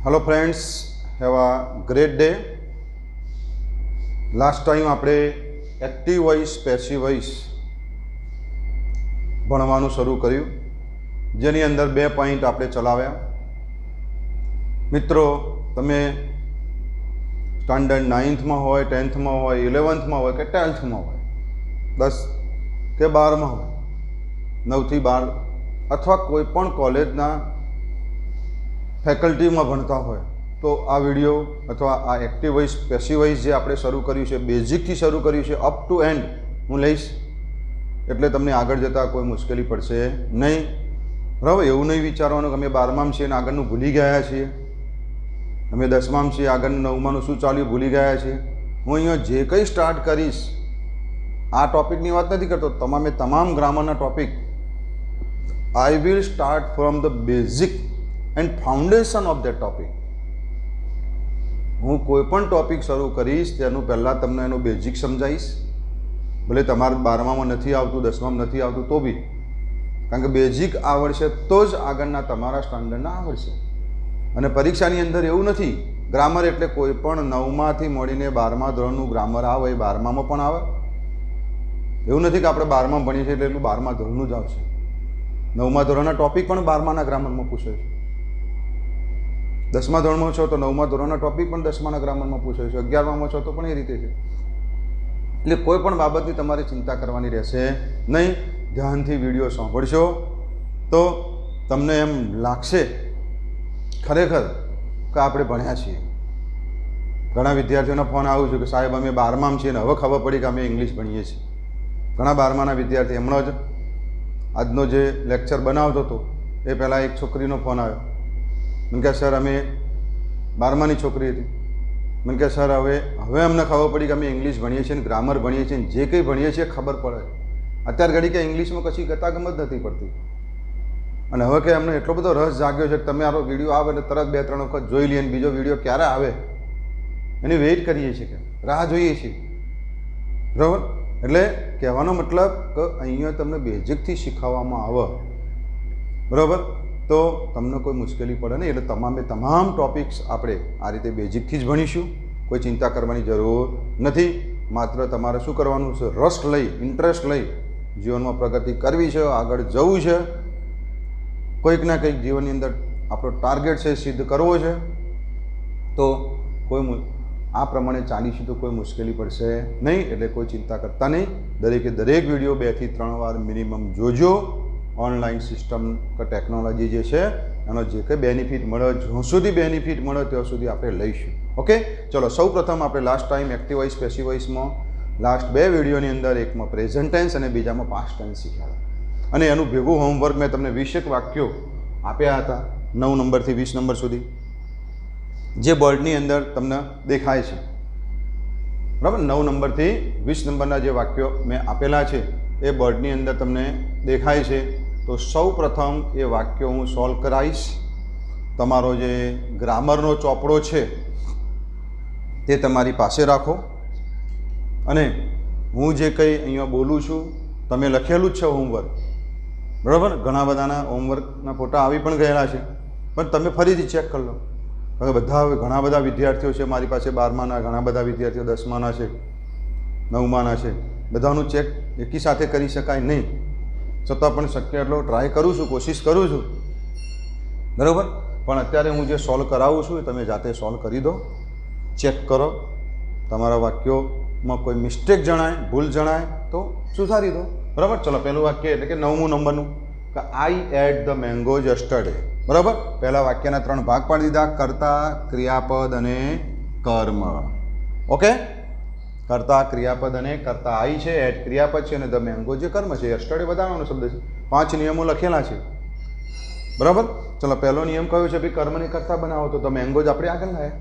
Hello friends, have a great day. Last time આપણે active voice passive voice ભણવાનું શરૂ કર્યું, જેની અંદર 2 પોઈન્ટ આપણે ચલાવ્યા। મિત્રો, તમે સ્ટાન્ડર્ડ 9th માં હોય, 10th માં હોય, 11th માં હોય કે 12th માં હોય, 10 કે 12 માં હોય, 9 થી 12 અથવા કોઈ પણ કોલેજના ફેકલ્ટીમાં ભણતા હોય તો આ વિડીયો અથવા આ એક્ટિવ વોઇસ પેસિવ વોઇસ જે આપણે શરૂ કર્યું છે, બેઝિકથી શરૂ કર્યું છે, અપ ટુ એન્ડ હું લઈશ, એટલે તમને આગળ જતાં કોઈ મુશ્કેલી પડશે નહીં। બરાબર? એવું નહીં વિચારવાનું કે અમે 12માં છીએ અને આગળનું ભૂલી ગયા છીએ, અમે 10માં છીએ, આગળનું 9માનું શું ચાલ્યું ભૂલી ગયા છીએ। હું અહીંયા જે કંઈ સ્ટાર્ટ કરીશ, આ ટોપિકની વાત નથી કરતો, તમામ ગ્રામરના topic I will start from the basic and foundation of that topic. હું કોઈ પણ ટોપિક શરૂ કરીશ તેનું પહેલાં તમને એનું બેઝિક સમજાવીશ, ભલે તમારે 12માં નથી આવતું, 10માં નથી આવતું તો બી, કારણ કે બેઝિક આવડશે તો જ આગળના તમારા સ્ટાન્ડર્ડના આવડશે। અને પરીક્ષાની અંદર એવું નથી, ગ્રામર એટલે કોઈ પણ 9માંથી મળીને 12મા ધોરણનું ગ્રામર આવે એ 12મામાં પણ આવે। એવું નથી કે આપણે 12માં ભણીએ છીએ એટલે એટલું 12મા ધોરણનું જ આવશે। 9મા ધોરણના ટોપિક પણ 12માના ગ્રામરમાં પૂછે છે, 10મા ધોરણમાં છો તો 9મા ધોરણના ટોપિક પણ 10માના ગ્રામરમાં પૂછે છે, 11માં છો તો પણ એ રીતે છે। એટલે કોઈ પણ બાબતની તમારે ચિંતા કરવાની રહેશે નહીં। ધ્યાનથી વિડીયો સાંભળશો તો તમને એમ લાગશે ખરેખર કે આપણે ભણ્યા છીએ। ઘણા વિદ્યાર્થીઓનો ફોન આવ્યો છે કે સાહેબ અમે 12માં છીએ ને હવે ખબર પડી કે અમે ઇંગ્લિશ ભણીએ છીએ। ઘણા 12માના વિદ્યાર્થી, હમણાં જ આજનો જે લેક્ચર બનાવતો હતો એ પહેલાં એક છોકરીનો ફોન આવ્યો, મને કહે સર અમે 12માની છોકરી હતી, મને કહે સર હવે અમને ખબર પડી કે અમે ઇંગ્લિશ ભણીએ છીએ ને ગ્રામર ભણીએ છીએ ને જે કંઈ ભણીએ છીએ ખબર પડે। અત્યાર ઘડી કે ઇંગ્લિશમાં કશી ગતાગમત નથી પડતી, અને હવે કે અમને એટલો બધો રસ જાગ્યો છે કે તમે આરો વિડીયો આવે એટલે તરત 2-3 વખત જોઈ લઈએ, બીજો વિડીયો ક્યારે આવે એની વેઇટ કરીએ છીએ, કે રાહ જોઈએ છીએ। બરાબર? એટલે કહેવાનો મતલબ કે અહીંયા તમને બેઝિકથી શીખવવામાં આવે, બરાબર, તો તમને કોઈ મુશ્કેલી પડે નહીં। એટલે તમામ ટોપિક્સ આપણે આ રીતે બેઝિકથી જ ભણીશું, કોઈ ચિંતા કરવાની જરૂર નથી। માત્ર તમારે શું કરવાનું છે, રસ લઈ, ઇન્ટરેસ્ટ લઈ જીવનમાં પ્રગતિ કરવી છે, આગળ જવું છે, કોઈક ના કંઈક જીવનની અંદર આપણો ટાર્ગેટ છે સિદ્ધ કરવો છે, તો કોઈ આ પ્રમાણે ચાલીશું તો કોઈ મુશ્કેલી પડશે નહીં। એટલે કોઈ ચિંતા કરતા નહીં, દરેકે દરેક વિડીયો 2 થી 3 વાર મિનિમમ જોજો। ઓનલાઈન સિસ્ટમ કે ટેકનોલોજી જે છે એનો જે કંઈ બેનિફિટ મળે, જ્યાં સુધી બેનિફિટ મળે ત્યાં સુધી આપણે લઈશું। ઓકે, ચલો સૌ પ્રથમ આપણે last time active voice passive વોઇસમાં લાસ્ટ 2 વિડીયોની અંદર એકમાં પ્રેઝન્ટ ટેન્સ અને બીજામાં પાસ્ટ ટેન્સ શીખ્યા, અને એનું ભેગું હોમવર્ક મેં તમને 20 વાક્યો આપ્યા હતા, 9 નંબરથી 20 નંબર સુધી, જે બોર્ડની અંદર તમને દેખાય છે। બરાબર? 9 નંબરથી 20 નંબરના જે વાક્યો મેં આપેલા છે એ બોર્ડની અંદર તમને દેખાય છે। તો સૌ પ્રથમ એ વાક્યો હું સોલ્વ કરાવીશ। તમારો જે ગ્રામરનો ચોપડો છે તે તમારી પાસે રાખો, અને હું જે કંઈ અહીંયા બોલું છું તમે લખેલું જ છે હોમવર્ક, બરાબર? ઘણા બધાના હોમવર્કના ફોટા આવી પણ ગયેલા છે, પણ તમે ફરીથી ચેક કરી લો, કારણ કે ઘણા બધા વિદ્યાર્થીઓ છે મારી પાસે, 12માના, ઘણા બધા વિદ્યાર્થીઓ 10માના છે, 9માના છે, બધાનું ચેક એકી સાથે કરી શકાય નહીં, છતાં પણ શક્ય એટલો ટ્રાય કરું છું, કોશિશ કરું છું, બરાબર? પણ અત્યારે હું જે સોલ્વ કરાવું છું એ તમે જાતે સોલ્વ કરી દો, ચેક કરો, તમારા વાક્યોમાં કોઈ મિસ્ટેક જણાય, ભૂલ જણાય તો સુધારી દો, બરાબર? ચલો પહેલું વાક્ય એટલે કે 9મું નંબરનું, કે આઈ એટ ધ મેંગો યસ્ટરડે, બરાબર? પહેલા વાક્યના 3 ભાગ પાડી દીધા, કર્તા, ક્રિયાપદ અને કર્મ। ઓકે, કર્તા ક્રિયાપદ અને કર્તા આઈ છે, એટ ક્રિયાપદ છે, અને ધ મેંગો જે કર્મ છે, યસ્ટરડે બતાવવાનો શબ્દ છે। 5 નિયમો લખેલા છે, બરાબર? ચલો પહેલો નિયમ કયો છે, ભાઈ કર્મને કર્તા બનાવો, તો ધ મેંગોઝ આપણે આગળ લાવ્યા,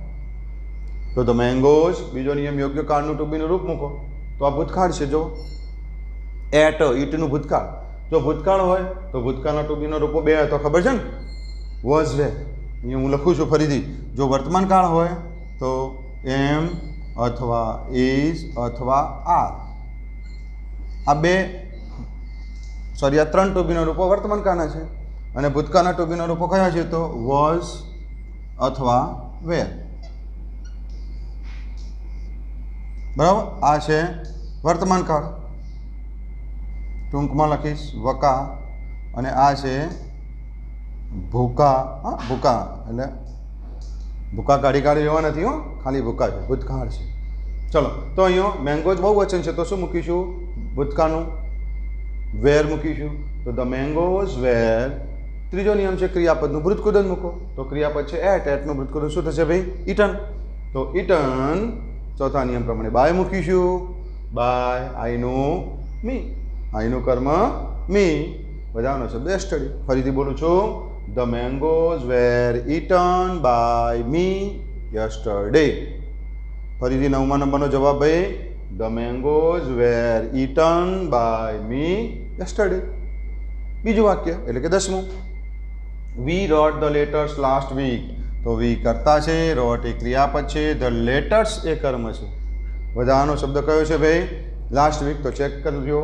તો ધ મેંગોઝ। બીજો નિયમ યોગ્ય કાળનું ટુ બીનું રૂપ મૂકો, તો આ ભૂતકાળ છે, જો એટ ઈટનું ભૂતકાળ, જો ભૂતકાળ હોય તો ભૂતકાળના ટુ બીનો રૂપો 2 તો ખબર છે ને, વોઝ વે, અહીંયા હું લખું છું ફરીથી, જો વર્તમાન કાળ હોય તો એમ અથવા ઇઝ અથવા આર, આ 3 ટુ બીના રૂપો વર્તમાન કાળના છે, અને ભૂતકાળના ટુ બીના રૂપો કયા છે, તો વોઝ, अथवा वेर। बराबर आ छे वर्तमान काल, टूंकमां लखीश वका, अने आ छे भूका। हाँ भूका एटले भूका काढ़ी काढ़ी लेवा नथी हो, खाली भूका छे, भूतकाळ छे। चलो तो अहींयो मैंगोज बहुवचन छे तो शुं मूकीशुं? भूतकाळनुं वेर मूकीशुं, तो द मैंगोज वेर। त्रीजो नियम छे क्रियापदनुं भृतकुदन मूको, तो क्रियापद छे एट नुं भृतकुदन शुं थशे भाई? ईटन। तो ईटन चौथा नियम प्रमाणे बाय मूकीशुं, बाय आईनुं मी, आईनुं कर्म मी, बधानो शब्द यस्टरडे। फरीथी बोलुं छुं, the mangoes were eaten by me yesterday. फरीथी 9मा नंबरनो जवाब भाई, the mangoes were eaten by me yesterday. बीजું वाक्य એટલે કે 10મું, we wrote the letters last week. तो वी कर्ता छे, रोट ए क्रियापद छे, द लेटर्स ए कर्म छे। बधानो शब्द कयो छे भाई? Last week. तो चेक करजो,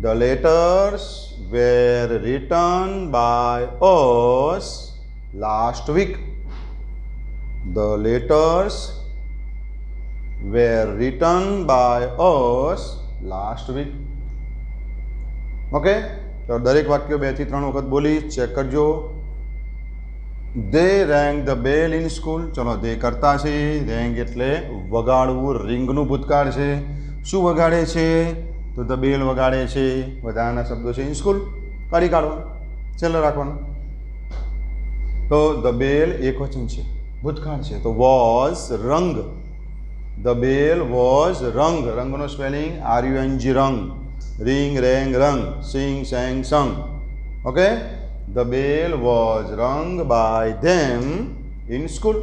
the letters were written by us last week. The letters were written by us last week. Okay, तो दरेक वाक्य 2 થી 3 वखत बोली चेक करजो। They rang the bell in school. चलो दे करता छे, रैंग एटले वगाड़वुं, रिंगनुं भूतकाळ छे। शुं वगाड़े छे? तो द बेल वगाड़े छे। बधाना शब्दों छे इन स्कूल, काढी काढवानुं, छेल्ले राखवानुं। तो द बेल एकवचन छे, भूतकाळ छे, तो वॉज रंग। द बेल वॉज रंग, रंगनो spelling RUNG rung, ring rang rung, sing sang sung. Okay, the bell was rung by them in school.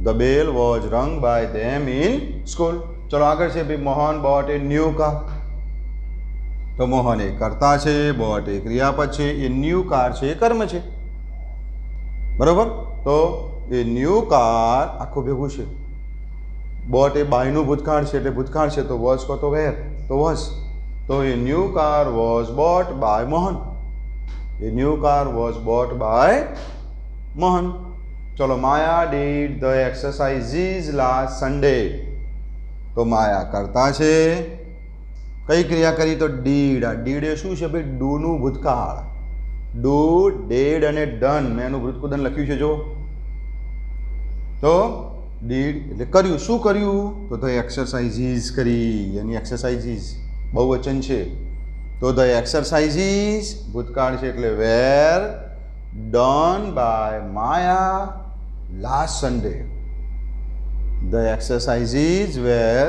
The bell was rung by them in school. चलो आगे छे भाई, Mohan bought a new car. तो मोहन ए कर्ता छे, bot ए क्रियापद छे, ए new car छे कर्म छे। बराबर, तो ए न्यू कार आखो भेगुं छे। बॉट ए बायनुं भूतकाळ छे એટલે ભૂતકાળ છે, તો वॉज को तो वेर, तो वॉज। तो ए new car was bought by Mohan. A new car was bought by Mohan. चलो, माया डिड द एक्सरसाइजीज लास्ट संडे। तो माया करता छे, कई क्रिया करी? तो डीड। आ डीड ए शुं छे भाई? डूनुं भूतकाळ। डू, डेड अने डन मैं एनुं भृतकुदन लख्युं छे जो। तो डीड એટલે કર્યું, શું કર્યું? તો ધ એક્સરસાઇઝીસ કરી, એની એક્સરસાઇઝીસ बहुवचन છે। तो ધ એક્સરસાઇઝીસ ભૂતકાળ છે એટલે were done by Maya last Sunday. The exercises were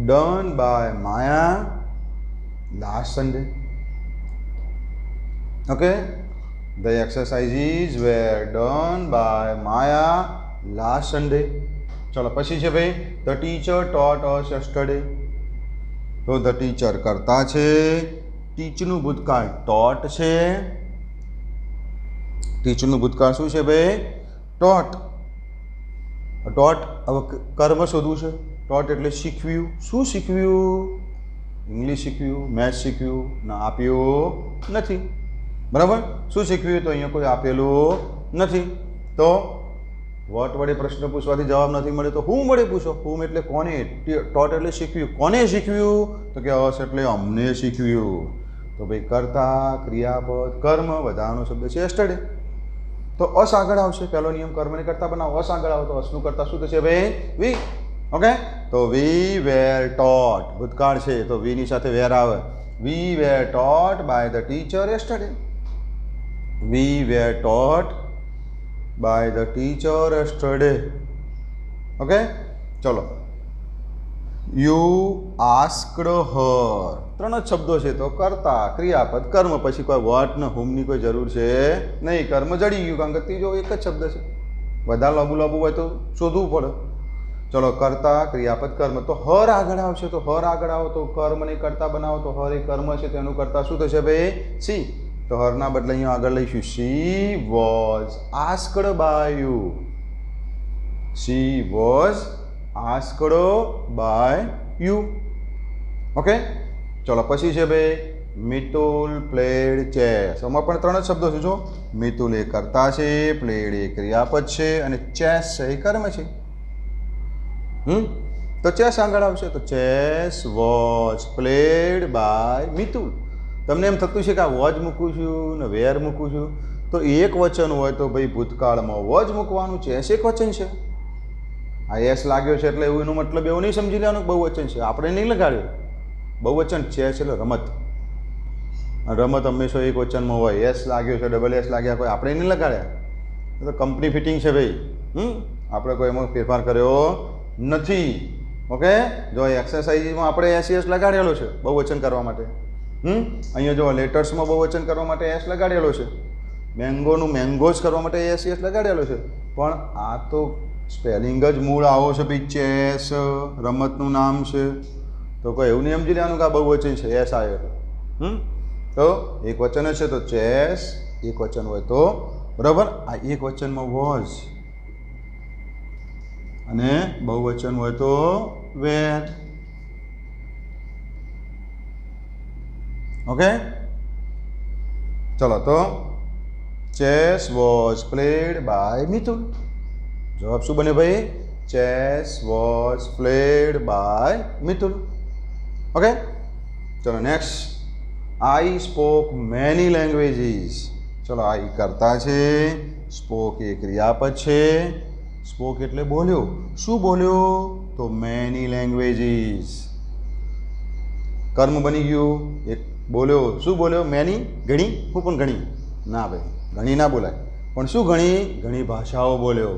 done by Maya last Sunday. Okay, the exercises were done by Maya last Sunday. चलो पछी छे भाई, the teacher taught us yesterday. तो द टीचर करता छे, टीचनुं भूतकाळ टॉट छे। टीचनुं भूतकाळ शुं छे भाई? टॉट। टॉट हवे कर्म शोधवुं छे। टॉट एटले शीखव्युं। शुं शीखव्युं? इंग्लिश शीखव्युं, मैथ्स शीखव्युं ना आप्यो नथी। बराबर, शुं शीखव्युं? तो अहींया कोई आपेલું નથી। तो वॉट वडे प्रश्न पूछवाथी जवाब नहीं मळे तो हुम वडे पूछो। हुम एटले कोने, टॉट एटले शीखव्युं, कोने शीखव्युं? तो के अस एटले अमने शीखव्युं। तो भाई कर्ता, क्रियापद, कर्म, बधानो शब्द छे यस्टरडे। तो अस आगळ आवशे। पहेलो नियम कर्मने कर्ता बनावो, अस आगळ आवे तो असनुं कर्ता शुं थशे भाई? वी। ओके, तो वी वेर टॉट भूतकाळ छे, तो वी नी साथे वेर आवे। We were taught by the teacher yesterday. We were taught by the teacher yesterday. Okay, चलो, you asked her। 3 જ શબ્દો છે, તો કર્તા, ક્રિયાપદ, કર્મ, પછી કોઈ વોટ ને હુમ ની કોઈ જરૂર છે નહીં। કર્મ જડી ગયું, કારણ કે ત્રીજો એક જ શબ્દ છે। વધારે લાંબુ લાંબુ હોય તો શોધવું પડે। ચલો, કર્તા, ક્રિયાપદ, કર્મ। તો હર આગળ આવશે, તો હર આગળ આવો તો કર્મ ને કર્તા બનાવો, તો હર એ કર્મ છે, તેનું કર્તા શું થશે ભાઈ? સી। तो हरना बदले अहीं आगळ लईशुं, she was asked by you. She was asked by you. Okay, चलो पछी छे भाई, મિતુલ પ્લેડ ચેસ. આમાં પણ 3 જ શબ્દો છે. જો મિતુલ એ કર્તા છે, પ્લેડ એ ક્રિયાપદ છે અને ચેસ છે એ કર્મ છે. તો ચેસ આગળ આવશે. તો chess was played by Mitul. તમને એમ થતું છે કે આ વોઝ મૂકું છું ને વેર મૂકું છું, તો એક વચન હોય તો ભાઈ ભૂતકાળમાં વોઝ મૂકવાનું, ચેસ એક વચન છે. આ એસ લાગ્યો છે એટલે એવું એનો મતલબ એવું નહીં સમજી લેવાનું બહુવચન છે. આપણે નહીં લગાડ્યું બહુવચન. ચેસ એટલે રમત. રમત હંમેશા એક વચનમાં હોય. એસ લાગ્યો છે, ડબલ એસ લાગ્યા, કોઈ આપણે નહીં લગાડ્યા. તો કંપની ફિટિંગ છે ભાઈ. આપણે કોઈ એમાં ફેરફાર કર્યો નથી. ઓકે. જો એક્સરસાઇઝમાં આપણે એસ લગાડેલો છે બહુવચન કરવા માટે. અહીંયા જો લેટર્સમાં બહુવચન કરવા માટે એસ લગાડેલો છે. મેંગોનું મેંગોઝ કરવા માટે એસ લગાડેલો છે. પણ આ તો સ્પેલિંગ જ મૂળ આવો છે ભાઈ. ચેસ રમતનું નામ છે, તો કોઈ એવું નહીં સમજી લેવાનું કે આ બહુવચન છે એસ આવ્યો. તો એક વચન જ છે. તો ચેસ એક વચન હોય તો બરાબર. આ એક વચનમાં વોઝ અને બહુવચન હોય તો વેર. ઓકે. ચલો, તો chess was played by Mitul. જવાબ શું બને ભાઈ? Chess was played by Mitul. Okay. ચલો next. I spoke many languages. ચલો, આઈ કરતા છે, સ્પોક એ ક્રિયાપદ છે. સ્પોક એટલે બોલ્યો. શું બોલ્યો? તો મેની લેંગ્વેજીસ. કર્મ બની ગયું. એક બોલ્યો. શું બોલ્યો? મેની. ઘણી. હું પણ ઘણી ના ભાઈ, ઘણી ના બોલાય. પણ શું ઘણી? ઘણી ભાષાઓ બોલ્યો.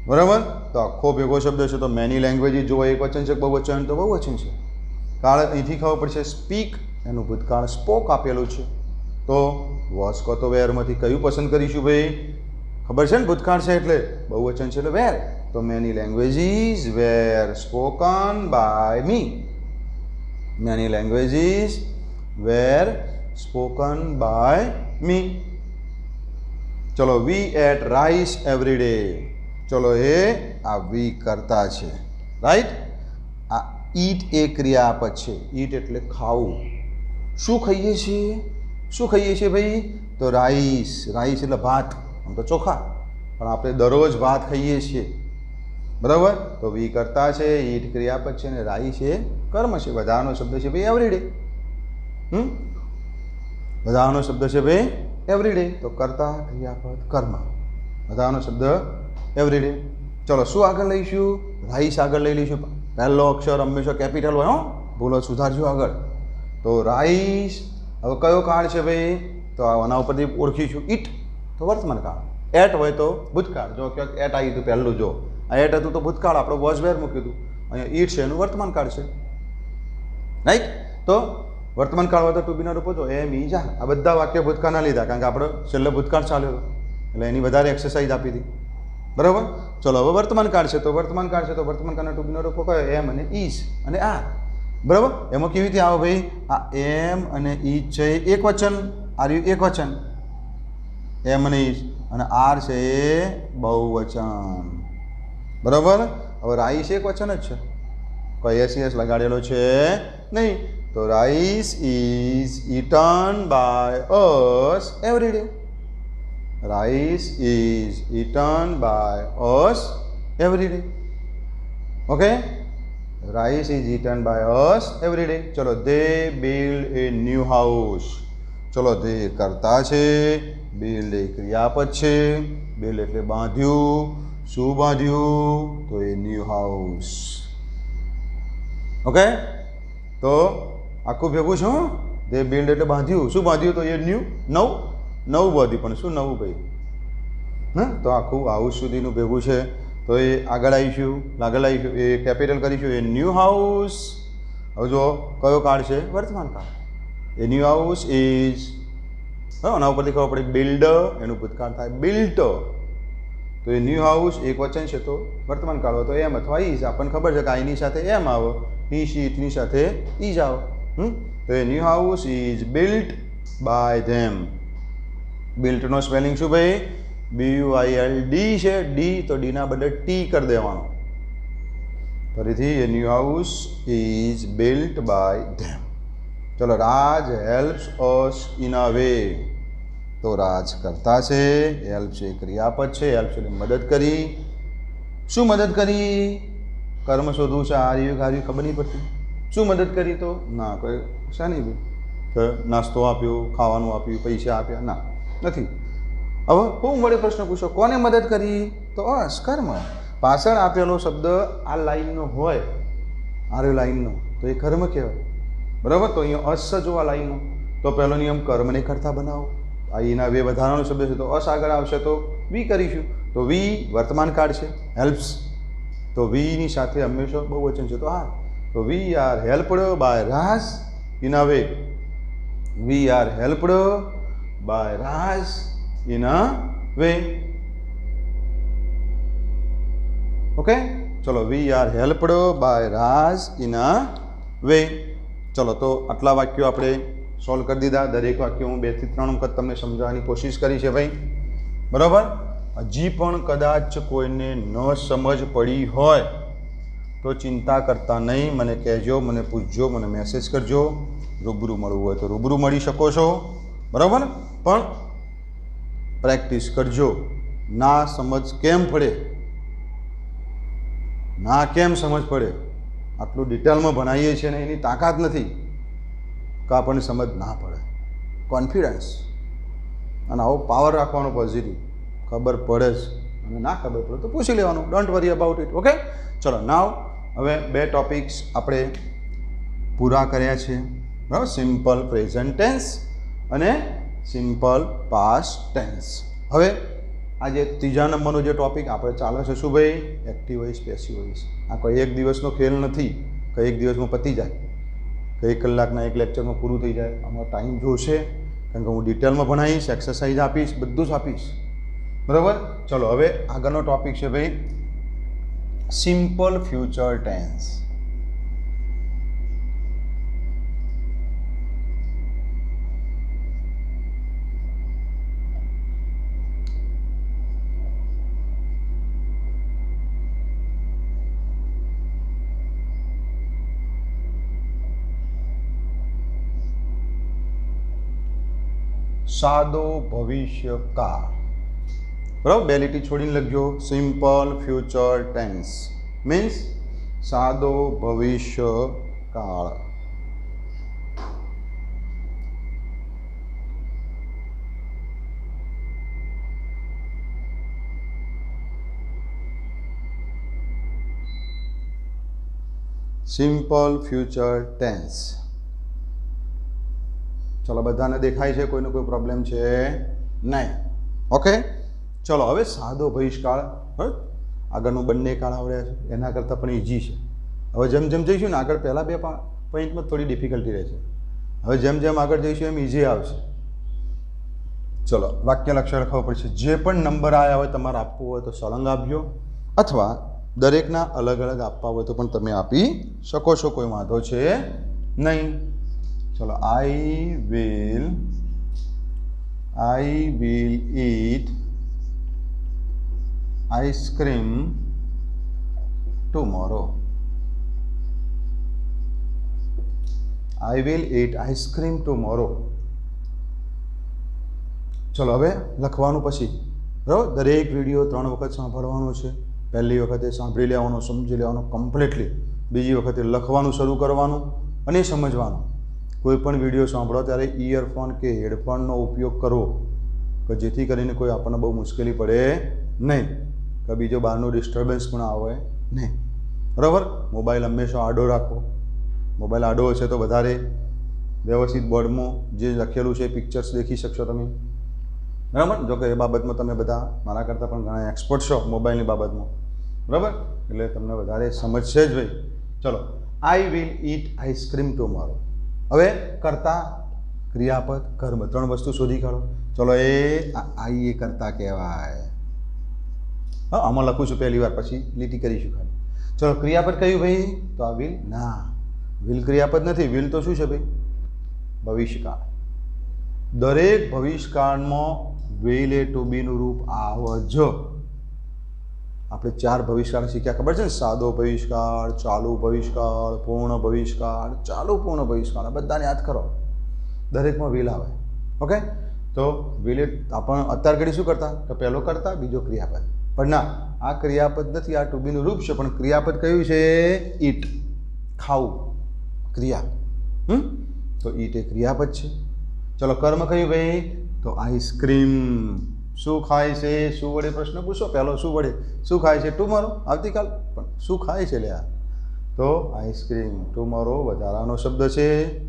બરાબર. તો આખો ભેગો શબ્દ છે. તો મેની લેંગ્વેજીસ જો એક વચન છે બહુવચન તો બહુવચન છે. કાળ અહીંથી ખબર પડશે. સ્પીક એનું ભૂતકાળ સ્પોક આપેલું છે. તો વોઝ કો તો વેરમાંથી કયું પસંદ કરીશું ભાઈ? ખબર છે ને ભૂતકાળ છે એટલે બહુવચન છે એટલે વેર. તો many languages were spoken by me. Many languages were spoken by me. ચલો, we ate rice every day. ચલો, એ આ વી કરતા છે, રાઈટ. આ ઈટ એ ક્રિયાપદ છે. ઈટ એટલે ખાવું. શું ખાઈએ છીએ? શું ખાઈએ છીએ ભાઈ? તો રાઈસ. રાઈસ એટલે ભાત. આમ તો ચોખા, પણ આપણે દરરોજ ભાત ખાઈએ છીએ. બરાબર. તો વી કરતા છે, ઈટ ક્રિયાપદ છે અને રાઈસ એ કર્મ છે. વધારાનો શબ્દ છે ભાઈ એવરીડે. વધારાનો શબ્દ છે ભાઈ એવરીડે. તો કરતા ક્રિયાપદ કર્મ. વધારાનો શબ્દ એવરીડે. ચલો, શું આગળ લઈશું? રાઈસ આગળ લઈ લઈશું. પહેલો અક્ષર હંમેશા કેપિટલ હોય. ભૂલો સુધારજો આગળ. તો રાઈસ. હવે કયો કાળ છે ભાઈ? તો આના ઉપરથી ઓળખીશું. ઈટ તો વર્તમાન કાળ. એટ હોય તો ભૂતકાળ. જો ક્યાંક એટ આવી હતું પહેલું. જો આ એટ હતું તો ભૂતકાળ, આપણે વોઝ વેર મૂક્યું હતું. અહીંયા ઈટ છે એનું વર્તમાન કાળ છે, રાઈટ. તો વર્તમાન કાળ હોય તો ટુ બીના રૂપો જો એમ ઈ જા. આ બધા વાક્ય ભૂતકાળના લીધા કારણ કે આપણે છેલ્લે ભૂતકાળ ચાલ્યો એટલે એની વધારે એક્સરસાઇઝ આપી હતી. બરાબર. ચલો, હવે વર્તમાન કાળ છે. તો વર્તમાન કાળ છે તો વર્તમાન કાળના ટુ બીનો રૂપો કયો? એમ અને ઈઝ અને આર. બરાબર. એમાં કેવી રીતે આવે ભાઈ? આ એમ અને ઈઝ છે એક વચન. આર યુ એક વચન. એમ અને ઈઝ. અને આર છે એ બહુવચન. બરાબર. હવે રાઈસ એક વચન જ છે, કોઈ એસ લગાડેલો છે નહીં. તો rice is eaten by us every day. Rice is eaten by us every day. Okay. Rice is eaten by us every day. ચલો, they build a new house. ચલો, દે કરતા છે, બિલ્ડ એ ક્રિયાપદ છે. બિલ્ડ એટલે બાંધ્યું. શું બાંધ્યું? તો એ ન્યૂ હાઉસ. ઓકે. તો આખું ભેગું છું. દે બિલ્ડ એટલે બાંધ્યું. શું બાંધ્યું? તો એ નવું બાંધ્યું. પણ શું નવું ભાઈ? તો આખું હાઉસ સુધીનું ભેગું છે. તો એ આગળ આવીશું. એ કેપિટલ કરીશું. એ ન્યૂ હાઉસ. હવે જો કયો કાળ છે? વર્તમાન કાળ. એ ન્યૂ હાઉસ ઇઝ. આના ઉપરથી ખબર પડે. બિલ્ડ એનું ભૂતકાળ થાય બિલ્ટ. તો એ ન્યૂ હાઉસ એક વચન છે તો વર્તમાન કાળ હોય તો એમ અથવા ઈઝ. આપણને ખબર છે કે આઈની સાથે એમ આવો, ઈ શીટની સાથે ઈઝ આવો. તો a new house is built by them. બિલ્ટનો સ્પેલિંગ શું ભાઈ? BUILD છે. ડી તો ડીના બદલે ટી કરી દેવાનો. ફરીથી a new house is built by them. ચલો, Raj helps us in a way. તો રાજ કરતા છે, હેલ્પ છે ક્રિયાપદ છે, હેલ્પ છે મદદ કરી. શું મદદ કરી? કર્મ શોધવું છે, આર્યું કાર્યું ખબર નહીં પડતી. શું મદદ કરી? તો ના, કોઈ શા નહીં ભાઈ, નાસ્તો આપ્યો, ખાવાનું આપ્યું, પૈસા આપ્યા? ના, નથી. હવે હું વડે પ્રશ્ન પૂછો, કોને મદદ કરી? તો અસ, કર્મ. પાછળ આપેલો શબ્દ આ લાઈનનો હોય, આર્યો લાઈનનો, તો એ કર્મ કહેવાય. બરાબર? તો અહીંયા અસ જો આ લાઈનનો, તો પહેલો નિયમ કર્મને કરતા બનાવો. આ એના બે વધારાનો શબ્દ છે, તો અસ આગળ આવશે તો વી કરીશું. તો વી વર્તમાન કાળ છે, હેલ્પ્સ. તો વીની સાથે હંમેશા બહુવચન છે, તો આ. તો we are helped by Raj in a way. We are helped by Raj in a way. Okay, ચલો, we are helped by Raj in a way. ચલો, તો આટલા વાક્યો આપણે સોલ્વ કરી દીધા. દરેક વાક્યો હું 2 થી 3 વખત તમને સમજાવવાની કોશિશ કરી છે ભાઈ. બરાબર? હજી પણ કદાચ કોઈને ન સમજ પડી હોય તો ચિંતા કરતા નહીં, મને કહેજો, મને પૂછજો, મને મેસેજ કરજો. રૂબરૂ મળવું હોય તો રૂબરૂ મળી શકો છો. બરાબર? પણ પ્રેક્ટિસ કરજો. ના સમજ કેમ પડે, ના કેમ સમજ પડે, આટલું ડિટેલમાં ભણાવીએ છીએ ને એની તાકાત નથી કે આપણને સમજ ના પડે. કોન્ફિડન્સ અને આવો પાવર રાખવાનો પોઝિટિવ. ખબર પડે જ, અને ના ખબર પડે તો પૂછી લેવાનું. Don't worry about it. Okay, ચલો. નાવ હવે 2 ટોપિક્સ આપણે પૂરા કર્યા છે. બરાબર? સિમ્પલ પ્રેઝન્ટ ટેન્સ અને સિમ્પલ પાસ્ટ ટેન્સ. હવે આજે 3જા નંબરનો જે ટોપિક આપણે ચાલે છે, શું ભાઈ? Active voice, passive voice. આ કોઈ એક દિવસનો ખેલ નથી કે એક દિવસમાં પતી જાય, કે 1 કલાકના એક લેક્ચરમાં પૂરું થઈ જાય. આમાં ટાઈમ જોશે, કારણ કે હું ડિટેલમાં ભણાવીશ, એક્સરસાઇઝ આપીશ, બધું જ આપીશ. બરાબર? ચલો, હવે આગળનો ટોપિક છે ભાઈ સિમ્પલ ફ્યુચર ટેન્સ. સાદો ભવિષ્યકાળ. બરાબર? 2 લીટી છોડીને લખજો. સિમ્પલ ફ્યુચર ટેન્સ મીન્સ સાદો ભવિષ્યકાળ. Simple future tense. ચલો, બધાને દેખાય છે? કોઈને કોઈ પ્રોબ્લેમ છે નહીં? ઓકે, ચલો. હવે સાદો ભવિષ્યકાળ, આગળનું બંને કાળ આવડ્યા છે, એના કરતાં પણ ઇઝી છે. હવે જેમ જેમ જઈશું ને આગળ, પહેલાં 2 પોઈન્ટમાં થોડી ડિફિકલ્ટી રહેશે. હવે જેમ જેમ આગળ જઈશું એમ ઇઝી આવશે. ચલો, વાક્ય લક્ષણ લખવું પડશે. જે પણ નંબર આવ્યા હોય તમારે આપવું હોય તો સળંગ આપજો, અથવા દરેકના અલગ અલગ આપવા હોય તો પણ તમે આપી શકો છો, કોઈ વાંધો છે નહીં. ચલો, I will eat ice cream tomorrow. I will eat ice cream tomorrow. ચલો, હવે લખવાનું પછી. બરાબર? દરેક વિડીયો 3 વખત સાંભળવાનો છે. પહેલી વખતે સાંભળી લેવાનો, સમજી લેવાનો કમ્પ્લીટલી. બીજી વખતે લખવાનું શરૂ કરવાનું અને સમજવાનું. કોઈ પણ વિડીયો સાંભળો ત્યારે ઇયરફોન કે હેડફોનનો ઉપયોગ કરવો, કે જેથી કરીને કોઈ આપણને બહુ મુશ્કેલી પડે નહીં, કે બીજો બહારનો ડિસ્ટર્બન્સ પણ આવે નહીં. બરાબર? મોબાઈલ હંમેશા આડો રાખો. મોબાઈલ આડો હશે તો વધારે વ્યવસ્થિત બોર્ડમાં જે લખેલું છે પિક્ચર્સ દેખી શકશો તમે. બરાબર? જો કે એ બાબતમાં તમે બધા મારા કરતાં પણ ઘણા એક્સપર્ટ છો મોબાઈલની બાબતમાં. બરાબર? એટલે તમને વધારે સમજ છે જ ભાઈ. ચલો, I will eat ice cream tomorrow. હવે કરતા, ક્રિયાપદ, કર્મ, 3 વસ્તુ શોધી કાઢો. ચલો, આઈ એ કરતા કહેવાય. હા, આમાં લખું છું પહેલી વાર, પછી લીટી કરીશું ખાલી. ચલો, ક્રિયાપદ કયું ભાઈ? તો આ વિલ. ના, વિલ ક્રિયાપદ નથી. વિલ તો શું છે ભાઈ? ભવિષ્યકાળ. દરેક ભવિષ્યકાળમાં વિલ એ ટુ બીનું રૂપ આવજો. આપણે 4 ભવિષ્યકાળ શીખ્યા, ખબર છે ને? સાદો ભવિષ્યકાળ, ચાલુ ભવિષ્યકાળ, પૂર્ણ ભવિષ્યકાળ, ચાલુ પૂર્ણ ભવિષ્યકાળ. આ બધાને યાદ કરો, દરેકમાં વિલ આવે. ઓકે, તો વિલ આપણે અત્યાર ઘડી શું કરતા કે પહેલો કરતા, બીજો ક્રિયાપદ. પણ ના, આ ક્રિયાપદ નથી, આ ટુ બીનું રૂપ છે. પણ ક્રિયાપદ કયું છે? ઈટ, ખાવું, ક્રિયા. તો ઈટ એ ક્રિયાપદ છે. ચલો, કર્મ કયું ભાઈ? તો આઈસ્ક્રીમ. શું ખાય છે? શું વડે પ્રશ્ન પૂછો પહેલો. શું વડે? શું ખાય છે? ટુમોરો, આવતીકાલ. પણ શું ખાય છે લ્યા? તો આઈસ્ક્રીમ. ટુમોરો વધારાનો શબ્દ છે,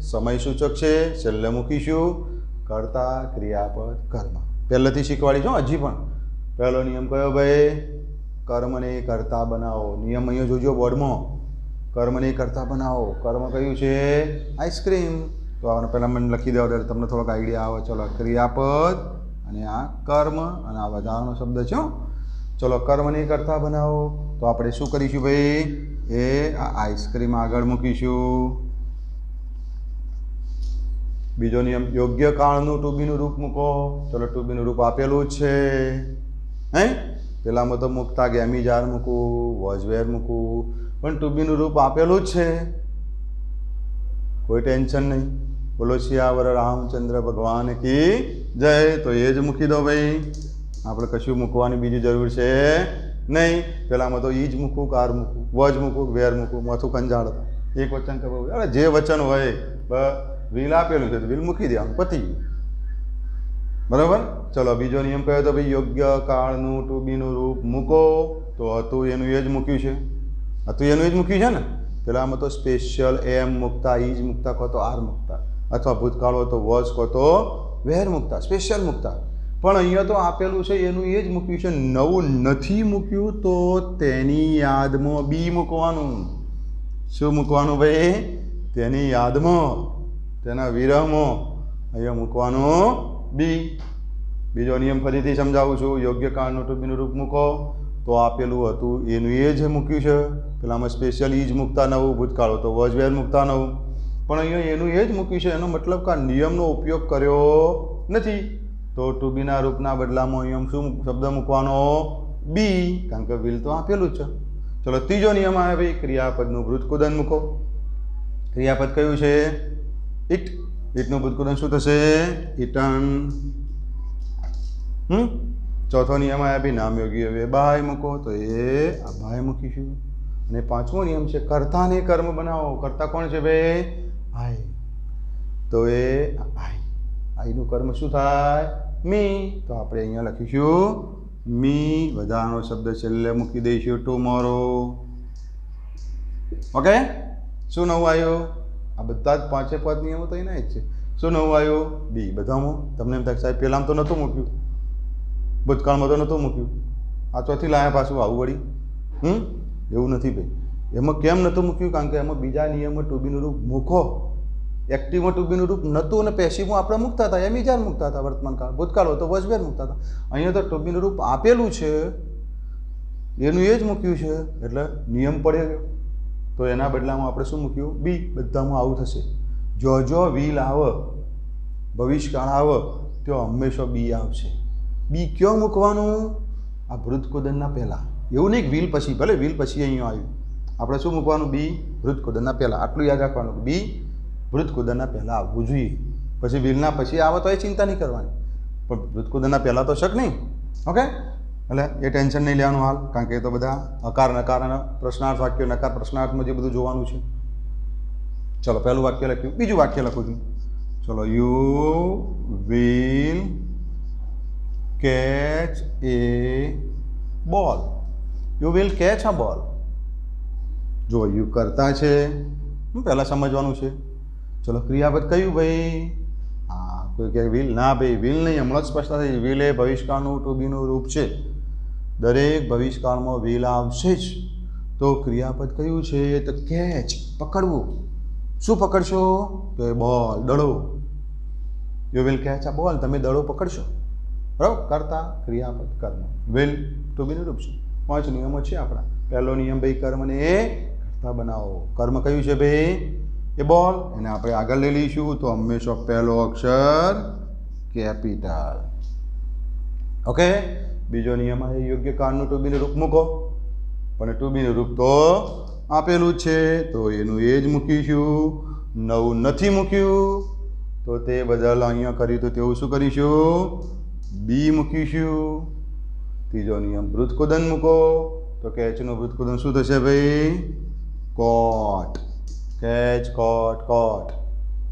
સમય સૂચક છે, છેલ્લે મૂકીશું. કર્તા, ક્રિયાપદ, કર્મ. પહેલેથી શીખવાડીશું હજી પણ. પહેલો નિયમ કયો ભાઈ? કર્મને કર્તા બનાવો. નિયમ અહીંયા જોજો બોર્ડમાં. કર્મને કર્તા બનાવો. કર્મ કયું છે? આઈસ્ક્રીમ. તો આને પહેલાં મને લખી દો એટલે તમને થોડોક આઈડિયા આવે. ચલો, ક્રિયાપદ અને આ કર્મ અને આ વધારાનો શબ્દ છે. ચલો, કર્મને કર્તા બનાવો. તો આપણે શું કરીશું ભાઈ? એ આઈસ્ક્રીમ આગળ મૂકીશું. બીજો નિયમ, યોગ્ય કાળનું ટુ બીનું રૂપ મૂકો. ચલો, ટુ બીનું રૂપ આપેલું જ છે. પેલામાં તો મૂકતા ગેમી જાર મૂકવું, વોઝવેર મૂકવું, પણ ટુ બીનું રૂપ આપેલું જ છે. કોઈ ટેન્શન નહીં. બોલો સિયાવર રામચંદ્ર ભગવાન કી જય. તો એ જ મૂકી દો ભાઈ. આપણે કશું મૂકવાની બીજી જરૂર છે નહીં. પેલામાં તો ઈ જ મૂકવું, કાર મૂકવું, વજ મૂકવું, વેર મૂકવું, માથું કંજાળ. એક વચન કરવું. અરે જે વચન હોય વિલ આપેલું છે તો વિલ મૂકી દેવાનું, પતી ગયું. બરાબર. ચલો, બીજો નિયમ કયો તો ભાઈ? યોગ્ય કાળનું ટુ બીનું રૂપ મૂકો. તો હતું એનું એ જ મૂક્યું છે. હતું એનું એ જ મૂક્યું છે ને. પેલામાં તો સ્પેશિયલ એમ મૂકતા, ઈ જ મૂકતા, કહો તો આર મૂકતા, અથવા ભૂતકાળ હોય તો વોઝ, કહો તો વેર મૂકતા, સ્પેશિયલ મૂકતા. પણ અહીંયા તો આપેલું છે એનું એ જ મૂક્યું છે. નવું નથી મૂક્યું તો તેની યાદમાં બી મૂકવાનું. શું મૂકવાનું ભાઈ? તેની યાદમાં, તેના વિરહમાં અહીંયા મૂકવાનું બી. બીજો નિયમ ફરીથી સમજાવું છું. યોગ્ય કાળનું ટુ બીનું રૂપ મૂકો. તો આપેલું હતું એનું એ જ મૂક્યું છે. પેલામાં સ્પેશિયલ ઈ જ મૂકતા નવું, ભૂતકાળ તો વોઝ વેર મૂકતા નવું. પણ અહીંયા એનું એ જ મૂક્યું છે. એનો મતલબ કે નિયમનો ઉપયોગ કર્યો નથી. તો ટુ બીના રૂપના બદલામાં અહીંયા શું શબ્દ મૂકવાનો? બી, કારણ કે વિલ તો આપેલું જ છે. ચલો, ત્રીજો નિયમ આવે ભાઈ, ક્રિયાપદનું ભૃતકુદન મૂકો. ક્રિયાપદ કયું છે? ઇટ. ઇટનું ભૃતકુદન શું થશે? ઇટન. ચોથો નિયમ આવ્યા ભાઈ, નામયોગી હવે બાય મૂકો. તો એ આ બાય મૂકીશું. અને પાંચમો નિયમ છે, કર્તાને કર્મ બનાવો. કર્તા કોણ છે ભાઈ? આઈ. તો એ આઈ. આઈનું કર્મ શું થાય? મી. તો આપણે અહીંયા લખીશું મી. વધારાનો શબ્દ છેલ્લે મૂકી દઈશું, ટુમોરો. ઓકે. શું નવું આવ્યું? આ બધા જ 5 નિયમો તો એના જ છે. શું નવું આવ્યું? બી. બધામાં તમને એમ થાય સાહેબ પહેલાં તો નહોતું મૂક્યું, ભૂતકાળમાં તો નહોતું મૂક્યું, આ ચોથી લાયા પાછું આવું વળી. એવું નથી ભાઈ. એમાં કેમ નહોતું મૂક્યું? કારણ કે એમાં બીજા નિયમમાં ટુ બીનું રૂપ મૂકો. એક્ટિવમાં ટુ બીનું રૂપ નહોતું અને પેસિવમાં આપણે મૂકતા હતા, એમ ઇજાર મૂકતા હતા. વર્તમાન કાળ, ભૂતકાળ હોય તો વોઝ વેર મૂકતા હતા. અહીંયા તો ટુ બીનું રૂપ આપેલું છે, એનું એ જ મૂક્યું છે, એટલે નિયમ પડે ગયો. તો એના બદલામાં આપણે શું મૂક્યું? બી. બધામાં આવું થશે. જો વિલ આવે, ભવિષ્યકાળ આવે, તો હંમેશા બી આવશે. બી ક્યાં મૂકવાનું? આ ભૃતકુદનના પહેલાં. એવું નહીં વિલ પછી, ભલે વિલ પછી અહીંયા આવ્યું, આપણે શું મૂકવાનું? બી ભૃતકુદનના પહેલાં. આટલું યાદ રાખવાનું, બી ભૃતકુદનના પહેલાં આવવું જોઈએ. પછી વિલના પછી આવે તો એ ચિંતા નહીં કરવાની, પણ ભૃતકુદનના પહેલાં તો શક નહીં. ઓકે. એટલે એ ટેન્શન નહીં લેવાનું હાલ, કારણ કે એ તો બધા અકાર નકાર અને પ્રશ્નાર્થ વાક્ય, નકાર પ્રશ્નાર્થમાં જે બધું જોવાનું છે. ચલો, પહેલું વાક્ય લખ્યું. બીજું વાક્ય લખું છું. ચલો, યુ વિલ કેચ એ બોલ. યુ વિલ કેચ અ બોલ. જો યુ કરતા છે, પહેલાં સમજવાનું છે. ચલો, ક્રિયાપદ કયું ભાઈ? હા, કોઈ કહે વિલ. ના ભાઈ, વિલ નહીં. હમણાં જ સ્પષ્ટ થઈ. વિલ એ ભવિષ્યકાળનું ટુ બીનું રૂપ છે. દરેક ભવિષ્યકાળમાં વિલ આવશે જ. તો ક્રિયાપદ કયું છે? તો કેચ, પકડવું. શું પકડશો? તો એ બોલ, દડો. યુ વિલ કેચ અ બોલ. તમે દડો પકડશો. બરાબર. કરતા, ક્રિયાપદ, કર્મ. વિલ ટુ બીનું રૂપ છે. 5 નિયમો છે આપણા. પહેલો નિયમ ભાઈ, કર્મને કરતા બનાવો. કર્મ કયું છે ભાઈ? એ બોલ. એને આપણે આગળ લઈ લઈશું. તો હંમેશા પહેલો અક્ષર કેપિટલ. ઓકે. બીજો નિયમ આવે, યોગ્ય કાળનું ટુ બીનું રૂપ મૂકો. પણ ટુ બીનું રૂપ તો આપેલું જ છે, તો એનું એ જ મૂકીશું. નવું નથી મૂક્યું તો તે બદલ અહીંયા કર્યું તો તેવું શું કરીશું? બી મૂકીશું. ત્રીજો નિયમ વૃત્તકુદન મૂકો તો કેચનું વૃત્તકુદન શું થશે ભાઈ? કોટ. કેચ કોટ કોટ.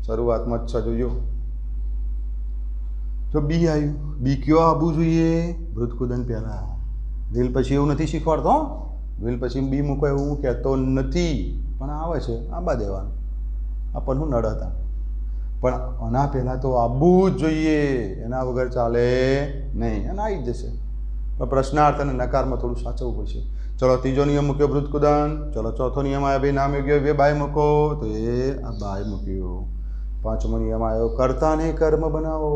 શરૂઆતમાં જ જોજો. તો બી આવ્યું. બી કયો આવવું જોઈએ? વૃત્તકુદન પહેલાં. વિલ પછી એવું નથી શીખવાડતો. વિલ પછી બી મૂકો એવું હું કહેતો નથી, પણ આવે છે આંબા દેવાનું. આપણને શું નડ હતા, પણ આના પહેલાં તો આવવું જ જોઈએ, એના વગર ચાલે નહીં. અને આવી જ જશે, પણ પ્રશ્નાર્થ અને નકારમાં થોડું સાચવવું પડશે. ચલો ત્રીજો નિયમ મૂક્યો વૃત્તકુદન. ચલો ચોથો નિયમ આવ્યો ભાઈ નામ યોગ્ય બે બાય મૂકો, તો એ આ બાય મૂક્યો. પાંચમો નિયમ આવ્યો કર્તાને કર્મ બનાવો.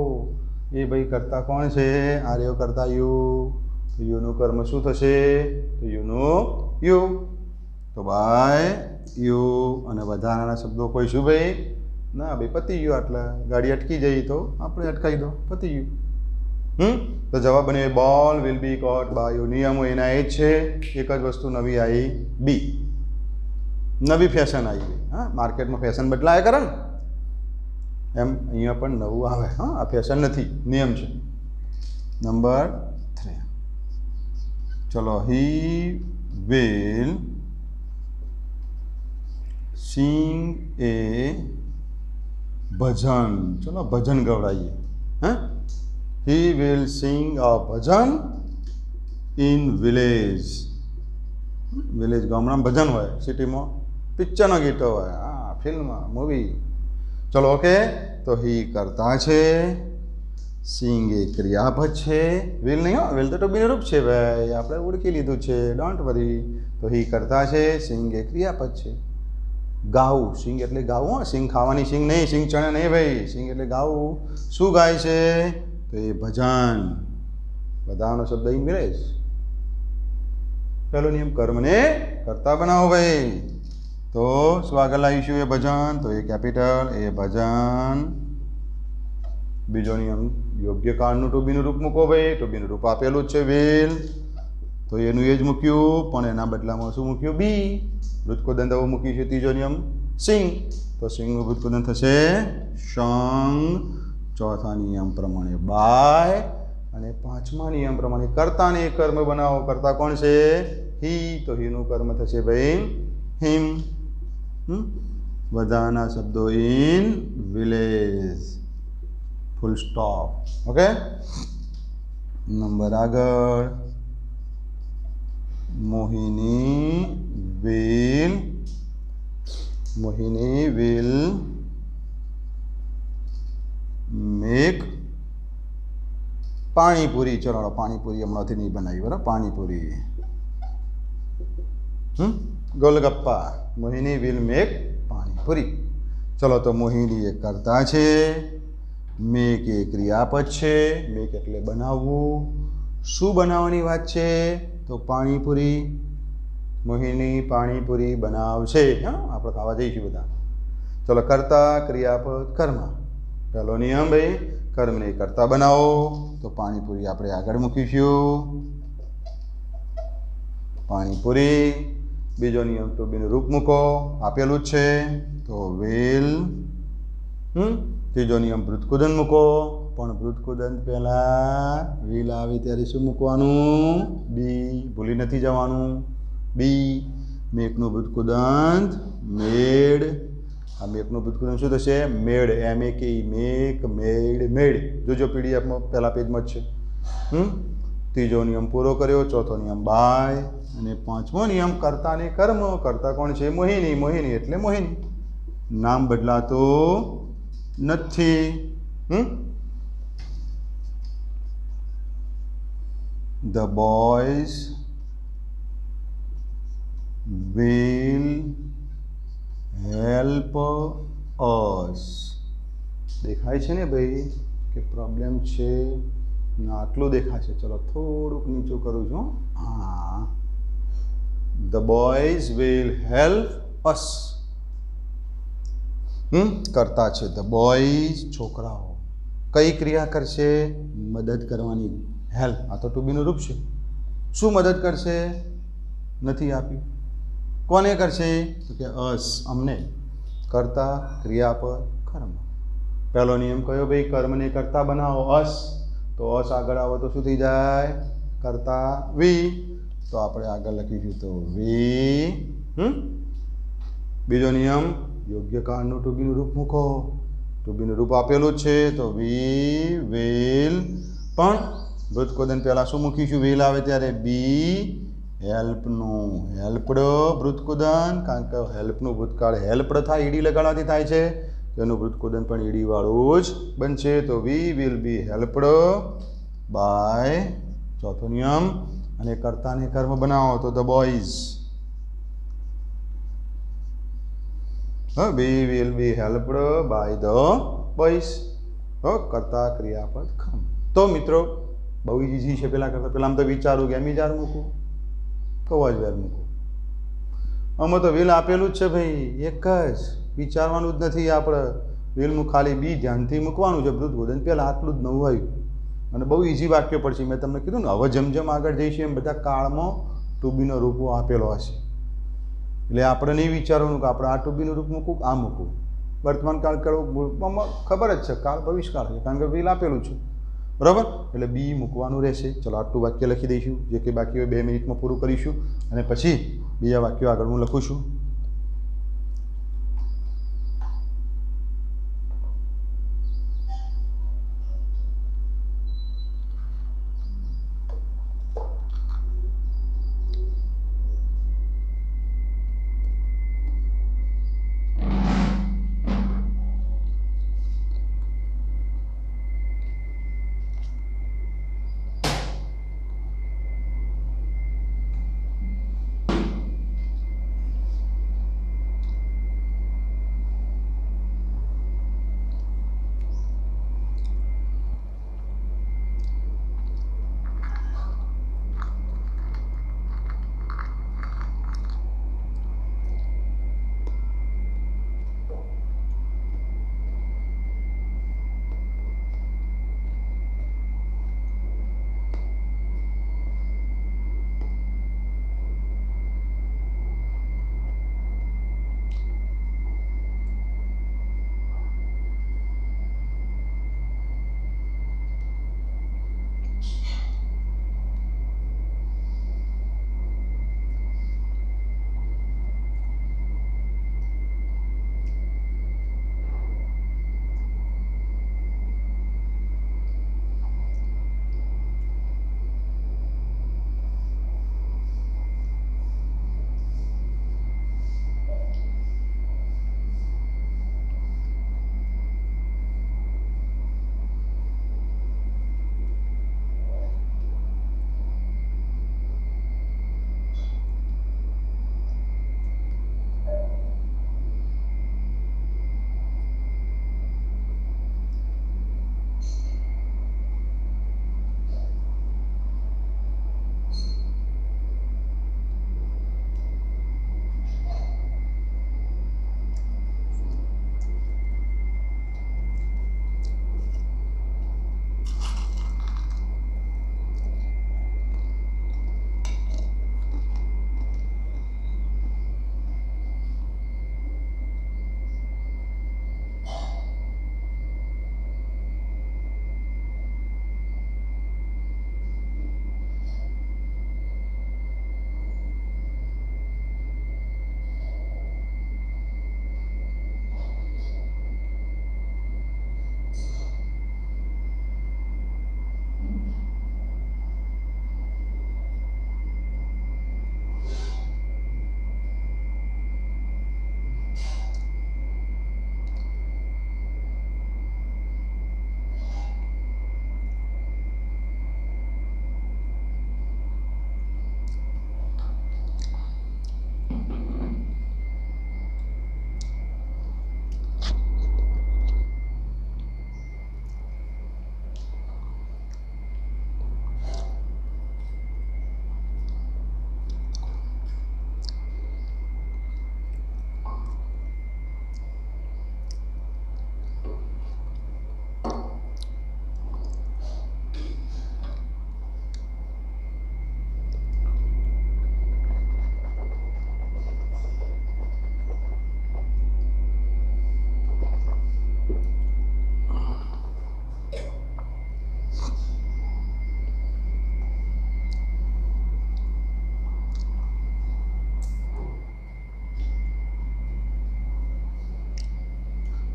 એ ભાઈ કર્તા કોણ છે? આ રહ્યો કર્તા યુ. તો યુનું કર્મ શું થશે? તો યુનું યુ. તો બાય યુ. અને વધારાના શબ્દો કોઈ શું ભાઈ? ના ભાઈ પતી ગયું. આટલા ગાડી અટકી જઈ તો આપણે અટકાવી દો, પતી ગયું. તો જવાબ બને ball will be caught by you. નિયમો એના એ જ છે, એક જ વસ્તુ નવી આવી બી. નવી ફેશન આવી ગઈ. હા, માર્કેટમાં ફેશન બદલાય કરે ને એમ અહીંયા પણ નવું આવે. હા, આ ફેશન નથી, નિયમ છે. નંબર 3. ચલો હી વિલ સિંગ એ ભજન. ચલો ભજન ગવડાવીએ. હા, he will sing a Bhajan in village. Village ગામડામાં ભજન હોય, સિટીમાં પિક્ચરના ગીતો હોય, હા ફિલ્મ મૂવી. ચલો ઓકે. તો હી કરતા છે, સિંગ એ ક્રિયાપદ છે, વિલ નહીં હો, વિલ તો ટુબીનું રૂપ છે ભાઈ, આપણે ઓળખી લીધું છે, ડોન્ટ વરી. તો હી કરતા છે, સિંગ એ ક્રિયાપદ છે. ગાવું, સિંગ એટલે ગાવું. સિંગ ખાવાની સિંગ નહીં, સિંગ ચણે નહીં ભાઈ. સિંગ એટલે ગાવું. શું ગાય છે? તો એ ભજન. બધાનો શબ્દ ઇન વિલેજ. પહેલો નિયમ કર્મને કરતા બનાવો ભાઈ. તો શું આગળ લાવીશું? એ ભજન. તો એ કેપિટલ એ ભજન. બીજો નિયમ યોગ્ય કાળનું ટુ બીનું રૂપ મૂકો ભાઈ. ટુ બીનું રૂપ આપેલું જ છે વિલ, તો એનું એ જ મૂક્યું, પણ એના બદલામાં શું મૂક્યું? બી. વૃત્તકુદન તો મૂક્યું છે. ત્રીજો નિયમ સિંગ, તો સિંગનું વૃત્તકુદન થશે શંગ. ચોથા નિયમ પ્રમાણે બાય. અને પાંચમા નિયમ પ્રમાણે કર્તાને કર્મ બનાવો. કર્તા કોણ છે? હી. તો હીનું કર્મ થશે ભાઈ હિમ. બધાના શબ્દો in village. Full stop. Okay. Number આગળ. મોહિની વિલ મેક પાણીપુરી. ચલો પાણીપુરી હમણાંથી નહીં બનાવી, બરાબર? પાણીપુરી, ગોલગપ્પા. મોહિની વિલ મેક પાણીપુરી. ચલો તો મોહિની એ કરતા છે, મેક એ ક્રિયાપદ છે. મેક એટલે બનાવવું. શું બનાવવાની વાત છે? તો પાણીપુરી. મોહિની પાણીપુરી બનાવશે. હા, આપણે ખાવા જઈશું બધા. ચલો કરતા ક્રિયાપદ કર્મ. પહેલો નિયમ ભાઈ કર્મને કરતા બનાવો. તો પાણીપુરી આપણે આગળ મૂકીશું, પાણીપુરી. બીજો નિયમ ટુ બીનું રૂપ મૂકો, આપેલું જ છે, તો વિલ. ત્રીજો નિયમ વૃત્તકુદન મૂકો, પણ વૃત્તકુદન પહેલાં વિલ આવે ત્યારે શું મૂકવાનું? બી. ભૂલી નથી જવાનું. બી. મેકનું વૃત્તકુદન મેડ. આ મેકનું વૃત્તકુદન શું થશે? મેડ. MEK. મેક મેડ મેડ. જોજો પીડીએફમાં પહેલા પેજમાં જ છે. ત્રીજો નિયમ પૂરો કર્યો. ચોથો નિયમ બાય. અને પાંચમો નિયમ કર્તાને કર્મ. કર્તા કોણ છે? મોહિની. મોહિની એટલે મોહિની. નામ બદલાતું નથી. The boys will help us. દેખાય છે ને ભાઈ કે પ્રોબ્લેમ છે? ના, આટલું દેખાશે. ચલો થોડુંક નીચું કરું છું. હા, the boys will help us. કરતા છે the boys, છોકરાઓ. કઈ ક્રિયા કરશે? મદદ કરવાની. હેલ્પ. આ તો ટુ બીનું રૂપ છે. શું મદદ કરશે? નથી આપ્યું. કોને કરશે? તો કે અસ, અમને. કર્તા ક્રિયાપદ કર્મ. પહેલો નિયમ કયો ભાઈ? કર્મને કર્તા બનાવો, અસ. તો અસ આગળ આવો તો શું થઈ જાય? કર્તા વી. તો આપણે આગળ લખીશું તો વી. બીજો નિયમ, યોગ્ય કાળનું ટુ બીનું રૂપ મૂકો. ટુ બીનું રૂપ આપેલું જ છે તો વી વિલ. પણ ભૂતકોદન પહેલાં શું મૂકીશું? વિલ આવે ત્યારે બી હેલ્પનું. હેલ્પડ ભૂતકોદન, કારણ કે હેલ્પનું ભૂતકાળ હેલ્પડ થાય, ઈડી લગાડવાથી થાય છે, તેનું ભૂતકોદન પણ ઈડીવાળું જ બનશે. તો we will be helped by. ચોથો નિયમ, અને કર્તાને કર્મ બનાવો તો the boys. We will be helped by the boys. કર્તા ક્રિયાપદ કર્મ. તો મિત્રો બહુ ઇઝી છે. પહેલાં કરતાં પહેલાં આમ તો વિચારું કે એમ વિચાર મૂકું તો જ વેર મૂકું. આમાં તો વિલ આપેલું જ છે ભાઈ, એક જ, વિચારવાનું જ નથી આપણે. વિલનું ખાલી બી ધ્યાનથી મૂકવાનું છે ભૂતકોદન પહેલાં. આટલું જ નવું આવ્યું અને બહુ ઇઝી વાક્ય પડશે. મેં તમને કીધું ને, હવે જેમ જેમ આગળ જઈશું એમ બધા કાળમાં ટુ બીનો રૂપો આપેલો હશે. એટલે આપણે નહીં વિચારવાનું કે આપણે આ ટુ બીનું રૂપ મૂકવું, આ મૂકવું. વર્તમાન કાળ કરવું ખબર જ છે, કાળ ભવિષ્યકાળ છે, કારણ કે વિલ આપેલું છે. બરાબર? એટલે બી મૂકવાનું રહેશે. ચલો આટલું વાક્ય લખી દઈશું. જે કંઈ બાકી હોય 2 મિનિટમાં પૂરું કરીશું અને પછી બીજા વાક્યો આગળ હું લખું છું.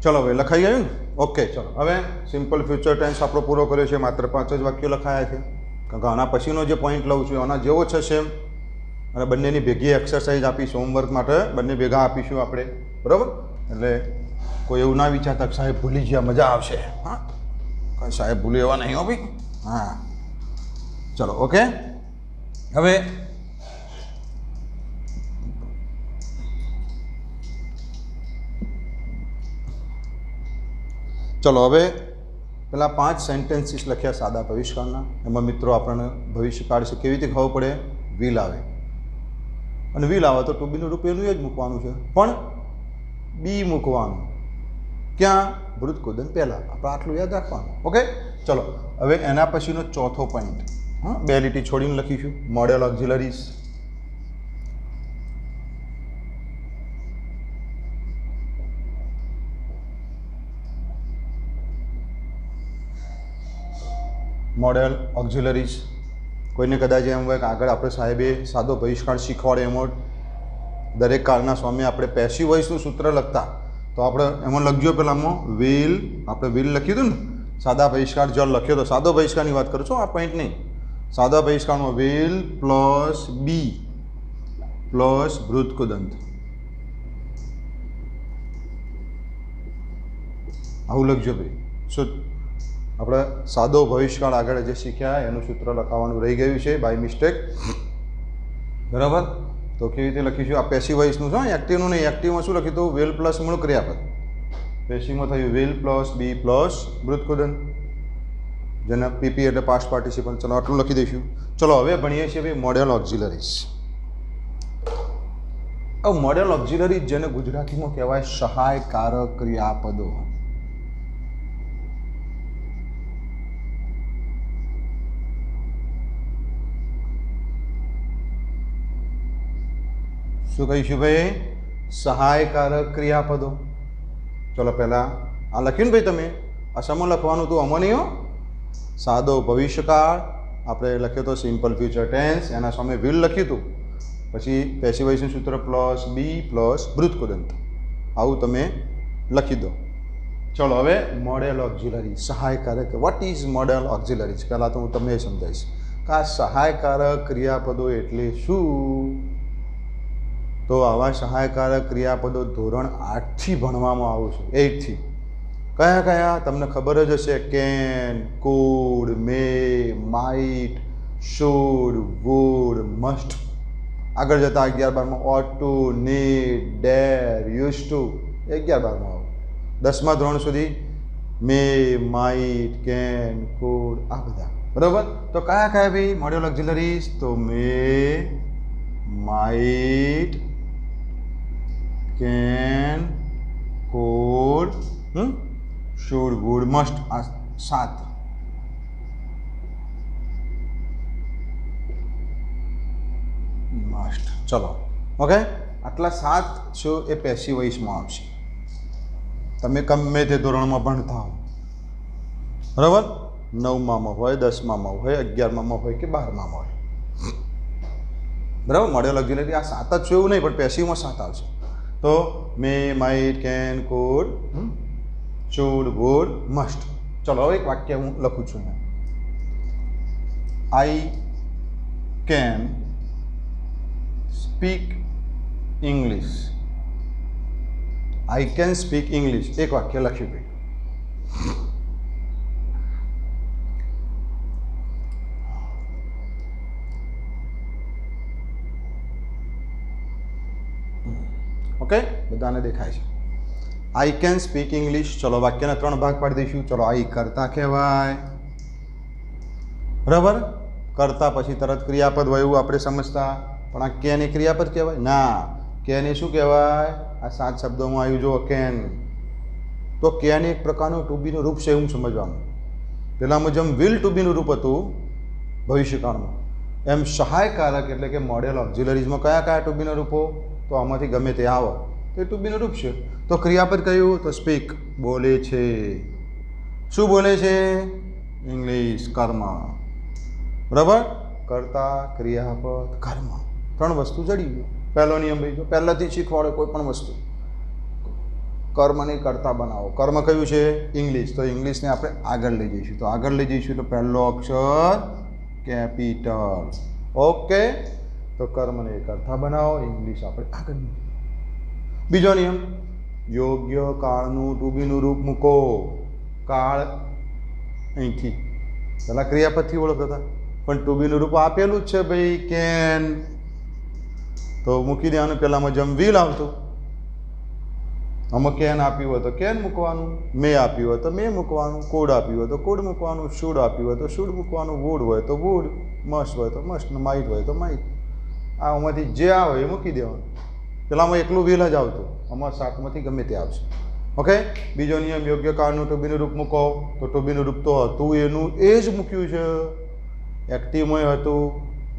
ચલો ભાઈ લખાઈ ગયું ને? ઓકે ચલો હવે સિમ્પલ ફ્યુચર ટેન્સ આપણો પૂરો કર્યો છે. માત્ર 5 જ વાક્યો લખાયા છે. કારણ કે આના પછીનો જે પોઈન્ટ લઉં છું આના જેવો છે સેમ, અને બંનેની ભેગી એક્સરસાઇઝ આપીશું હોમવર્ક માટે, બંને ભેગા આપીશું આપણે, બરાબર? એટલે કોઈ એવું ના વિચારતા કે સાહેબ ભૂલી ગયા, મજા આવશે. હા, કંઈ સાહેબ ભૂલે એવા નહીં હો ભાઈ. હા ચલો ઓકે. હવે ચલો હવે પેલા 5 સેન્ટેન્સીસ લખ્યા સાદા ભવિષ્યકાળના. એમાં મિત્રો આપણને ભવિષ્યકાળ છે કેવી રીતે ખબર પડે? વિલ આવે, અને વિલ આવે તો ટુ બીનું રૂપ એનું એ જ મૂકવાનું છે, પણ બી મૂકવાનું. ક્યાં? ભૂતકોદન પહેલાં. આપણે આટલું યાદ રાખવાનું. ઓકે ચલો હવે એના પછીનો ચોથો પોઈન્ટ, હા 2 લીટી છોડીને લખીશું. Model auxiliaries. Model auxiliaries. કોઈને કદાચ એમ હોય કે આગળ આપણે સાહેબે સાદો ભવિષ્યકાળ શીખવાડે એમાં દરેક કાળના સ્વામી આપણે પેસિવ વોઇસનું સૂત્ર લખતા, તો આપણે એમાં લખજો પેલામાં વિલ. આપણે વિલ લખ્યું હતું ને સાદા ભવિષ્યકાળ જો લખ્યો તો, સાદો ભવિષ્યકાળની વાત કરું છું, આ પોઈન્ટ નહીં. સાદા ભવિષ્યકાળમાં વિલ પ્લસ બી પ્લસ ભૃતકુદંત, આવું લખજો ભાઈ. શું આપણે સાદો ભવિષ્યકાળ આગળ જે શીખ્યા એનું સૂત્ર લખાવવાનું રહી ગયું છે બાય મિસ્ટેક, બરાબર? તો કેવી રીતે લખીશું? આ પેસિવ વોઇસનું છે, એક્ટિવનું નહીં. એક્ટિવમાં શું લખ્યું હતું? વિલ પ્લસ મૂળ ક્રિયાપદ. પેસિવમાં થયું વિલ પ્લસ બી પ્લસ ભૃતકુદંત, જેને પીપી એટલે પાસ્ટ પાર્ટિસિપન્ટ. ચલો આટલું લખી દઈશું. ચલો હવે ભણીએ છીએ ભાઈ મોડેલ ઓક્ઝિલરીઝ. હવે મોડેલ ઓક્ઝિલરીઝ જેને ગુજરાતીમાં કહેવાય સહાયકારક ક્રિયાપદો. શું કહીશું ભાઈ? સહાયકારક ક્રિયાપદો. ચલો પહેલાં આ લખ્યું ને ભાઈ તમે, આ સમો લખવાનું હતું, આમાં નહીં હો. સાદો ભવિષ્યકાળ આપણે લખ્યો તો સિમ્પલ ફ્યુચર ટેન્સ, એના સામે વિલ લખ્યું હતું, પછી પેસિવ વોઇસનું સૂત્ર પ્લસ બી પ્લસ ભૃતકુદંત, આવું તમે લખી દો. ચલો હવે મોડેલ ઓક્ઝિલરી સહાયકારક. What is modal auxiliaries? પહેલાં તો હું તમને સમજાવીશ કે આ સહાયકારક ક્રિયાપદો એટલે શું. તો આવા સહાયકારક ક્રિયાપદો ધોરણ 8થી ભણવામાં આવું છું, 8થી. કયા કયા તમને ખબર જ હશે? Can, could, may, might, should, would, must. આગળ જતાં 11-12માં ought to, need, dare, use to, 11-12માં આવું. 10મા ધોરણ સુધી મે, માઇટ, કેન, કુડ, આ બધા, બરાબર? તો કયા કયા ભાઈ મોડેલ ઓક્ઝિલરીઝ? તો may, might, can, could, should, would, must, આ 7. મસ્ટ. ચલો ઓકે, આટલા 7 છો એ પેસિવ વોઇસમાં આવશે. તમે ગમે તે ધોરણમાં ભણતા હો, બરાબર? 9મામાં હોય, 10મામાં હોય, 11મામાં હોય કે 12મામાં હોય, બરાબર? મોડેલ ઓક્ઝિલરી આ 7 જ છો એવું નહીં, પણ પેસિવમાં 7 આવશે. તો may, might, can, could, should, would, must. ચલો હવે એક વાક્ય હું લખું છું અહીંયા. I can speak English. I can speak English. એક વાક્ય લખ્યું ભાઈ. ઓકે, બધાને દેખાય છે? I can speak English. ચલો વાક્યના 3 ભાગ પાડી દઈશું. ચલો આઈ કરતા કહેવાય, બરાબર? કરતા પછી તરત ક્રિયાપદ હોય એવું આપણે સમજતા, પણ આ કેન એ ક્રિયાપદ કહેવાય ના. કેન એ શું કહેવાય? આ 7 શબ્દોમાં આવ્યું જો કેન. તો કેન એક પ્રકારનું ટુ બીનું રૂપ છે એવું સમજવાનું. પહેલાંમાં જેમ વિલ ટુ બીનું રૂપ હતું ભવિષ્યકાળમાં, એમ સહાયકારક એટલે કે મોડેલ ઓક્ઝિલરીઝમાં કયા કયા ટુ બીના રૂપો? તો આમાંથી ગમે તે આવે તો એ ટુ બીનું રૂપ છે. તો ક્રિયાપદ કયું? તો સ્પીક, બોલે છે. શું બોલે છે? ઇંગ્લિશ, કર્મ, બરાબર? કરતા, ક્રિયાપદ, કર્મ, 3 વસ્તુ જડી ગયું. પહેલો નિયમ ભાઈ જો પહેલાંથી શીખવાડે કોઈ પણ વસ્તુ, કર્મને કરતા બનાવો. કર્મ કયું છે? ઇંગ્લિશ. તો ઇંગ્લિશને આપણે આગળ લઈ જઈશું. તો આગળ લઈ જઈશું તો પહેલો અક્ષર કેપિટલ. ઓકે, તો કર્મને કરતા બનાવો, ઇંગ્લિશ આપણે આગળ. બીજો નિયમ, યોગ્ય કાળનું ટુ બીનું રૂપ મૂકો. કાળ અહીંથી પહેલાં ક્રિયાપદથી ઓળખતા, પણ ટુ બીનું રૂપ આપેલું જ છે ભાઈ, કેન. તો મૂકી દેવાનું. પહેલાંમાં જેમ વિલ આવતું, આમાં કેન આપ્યું હોય તો કેન મૂકવાનું, મે આપ્યું હોય તો મે મૂકવાનું, કુડ આપ્યું હોય તો કુડ મૂકવાનું, શુડ આપ્યું હોય તો શુડ મૂકવાનું, વુડ હોય તો વુડ, મસ્ટ હોય તો મસ્ટ, માઇટ હોય તો માઇટ. આમાંથી જે આવે એ મૂકી દેવાનું. પેલામાં એકલું વિલ જ આવતું, આમાં સાતમાંથી ગમે તે આવશે. ઓકે. બીજો નિયમ, યોગ્ય કાળનું ટુ બીનું રૂપ મૂકો. તો ટુ બીનું રૂપ તો હતું એનું એ જ મૂક્યું છે. એક્ટિવમાં હતું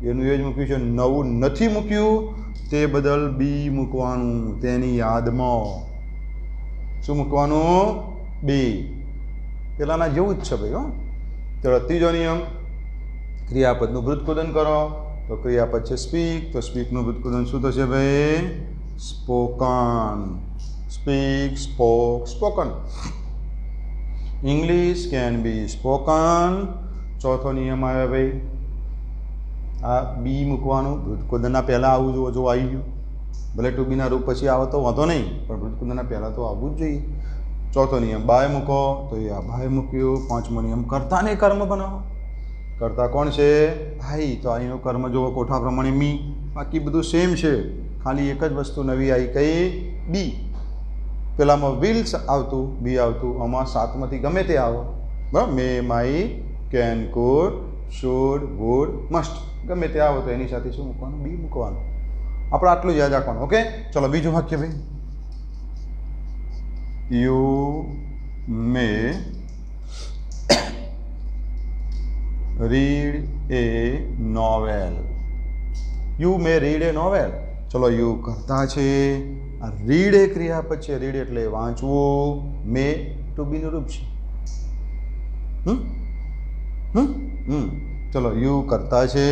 એનું એ જ મૂક્યું છે. નવું નથી મૂક્યું, તે બદલ બી મૂકવાનું તેની યાદમાં. શું મૂકવાનું? બી. પેલાના જેવું જ છે ભાઈ. હો, ચલો ત્રીજો નિયમ, ક્રિયાપદનું વૃત્તકુદન કરો. તો ક્રિયાપદ છે સ્પીક. તો સ્પીકનું વૃત્તકુદન શું થશે ભાઈ? Spoken. Speak, spoke, spoken. English can be spoken. ચોથો નિયમ આવે ભાઈ, આ બી મૂકવાનું. વૃત્તકુદનના પહેલાં આવું જો આવી ગયું. ભલે ટુ બીના રૂપ પછી આવે તો વાંધો નહીં, પણ વૃત્તકુદનના પહેલાં તો આવવું જ જોઈએ. ચોથો નિયમ, બાય મૂકો. તો એ આ બાય મૂક્યું. પાંચમો નિયમ, કર્તાને કર્મ બનાવો. કર્તા કોણ છે? ભાઈ. તો અહીંનું કર્મ જુઓ કોઠા પ્રમાણે મી. બાકી બધું સેમ છે, ખાલી એક જ વસ્તુ નવી આવી, કઈ? બી. પેલામાં વિલ્સ આવતું, બી આવતું. આમાં સાતમાંથી ગમે તે આવો. બરાબર. May, might, can, could, should, would, must, ગમે તે આવો તો એની સાથે શું મૂકવાનું? બી મૂકવાનું. આપણે આટલું જ યાદ રાખવાનું. ઓકે. ચલો બીજું વાક્ય ભાઈ, you may read A novel. You may read A novel. ચલો યુ કરતા છે, આ રીડ એ ક્રિયાપદ છે. રીડ એટલે વાંચવું. મે ટુ બીનું રૂપ છે. ચલો યુ કરતા છે,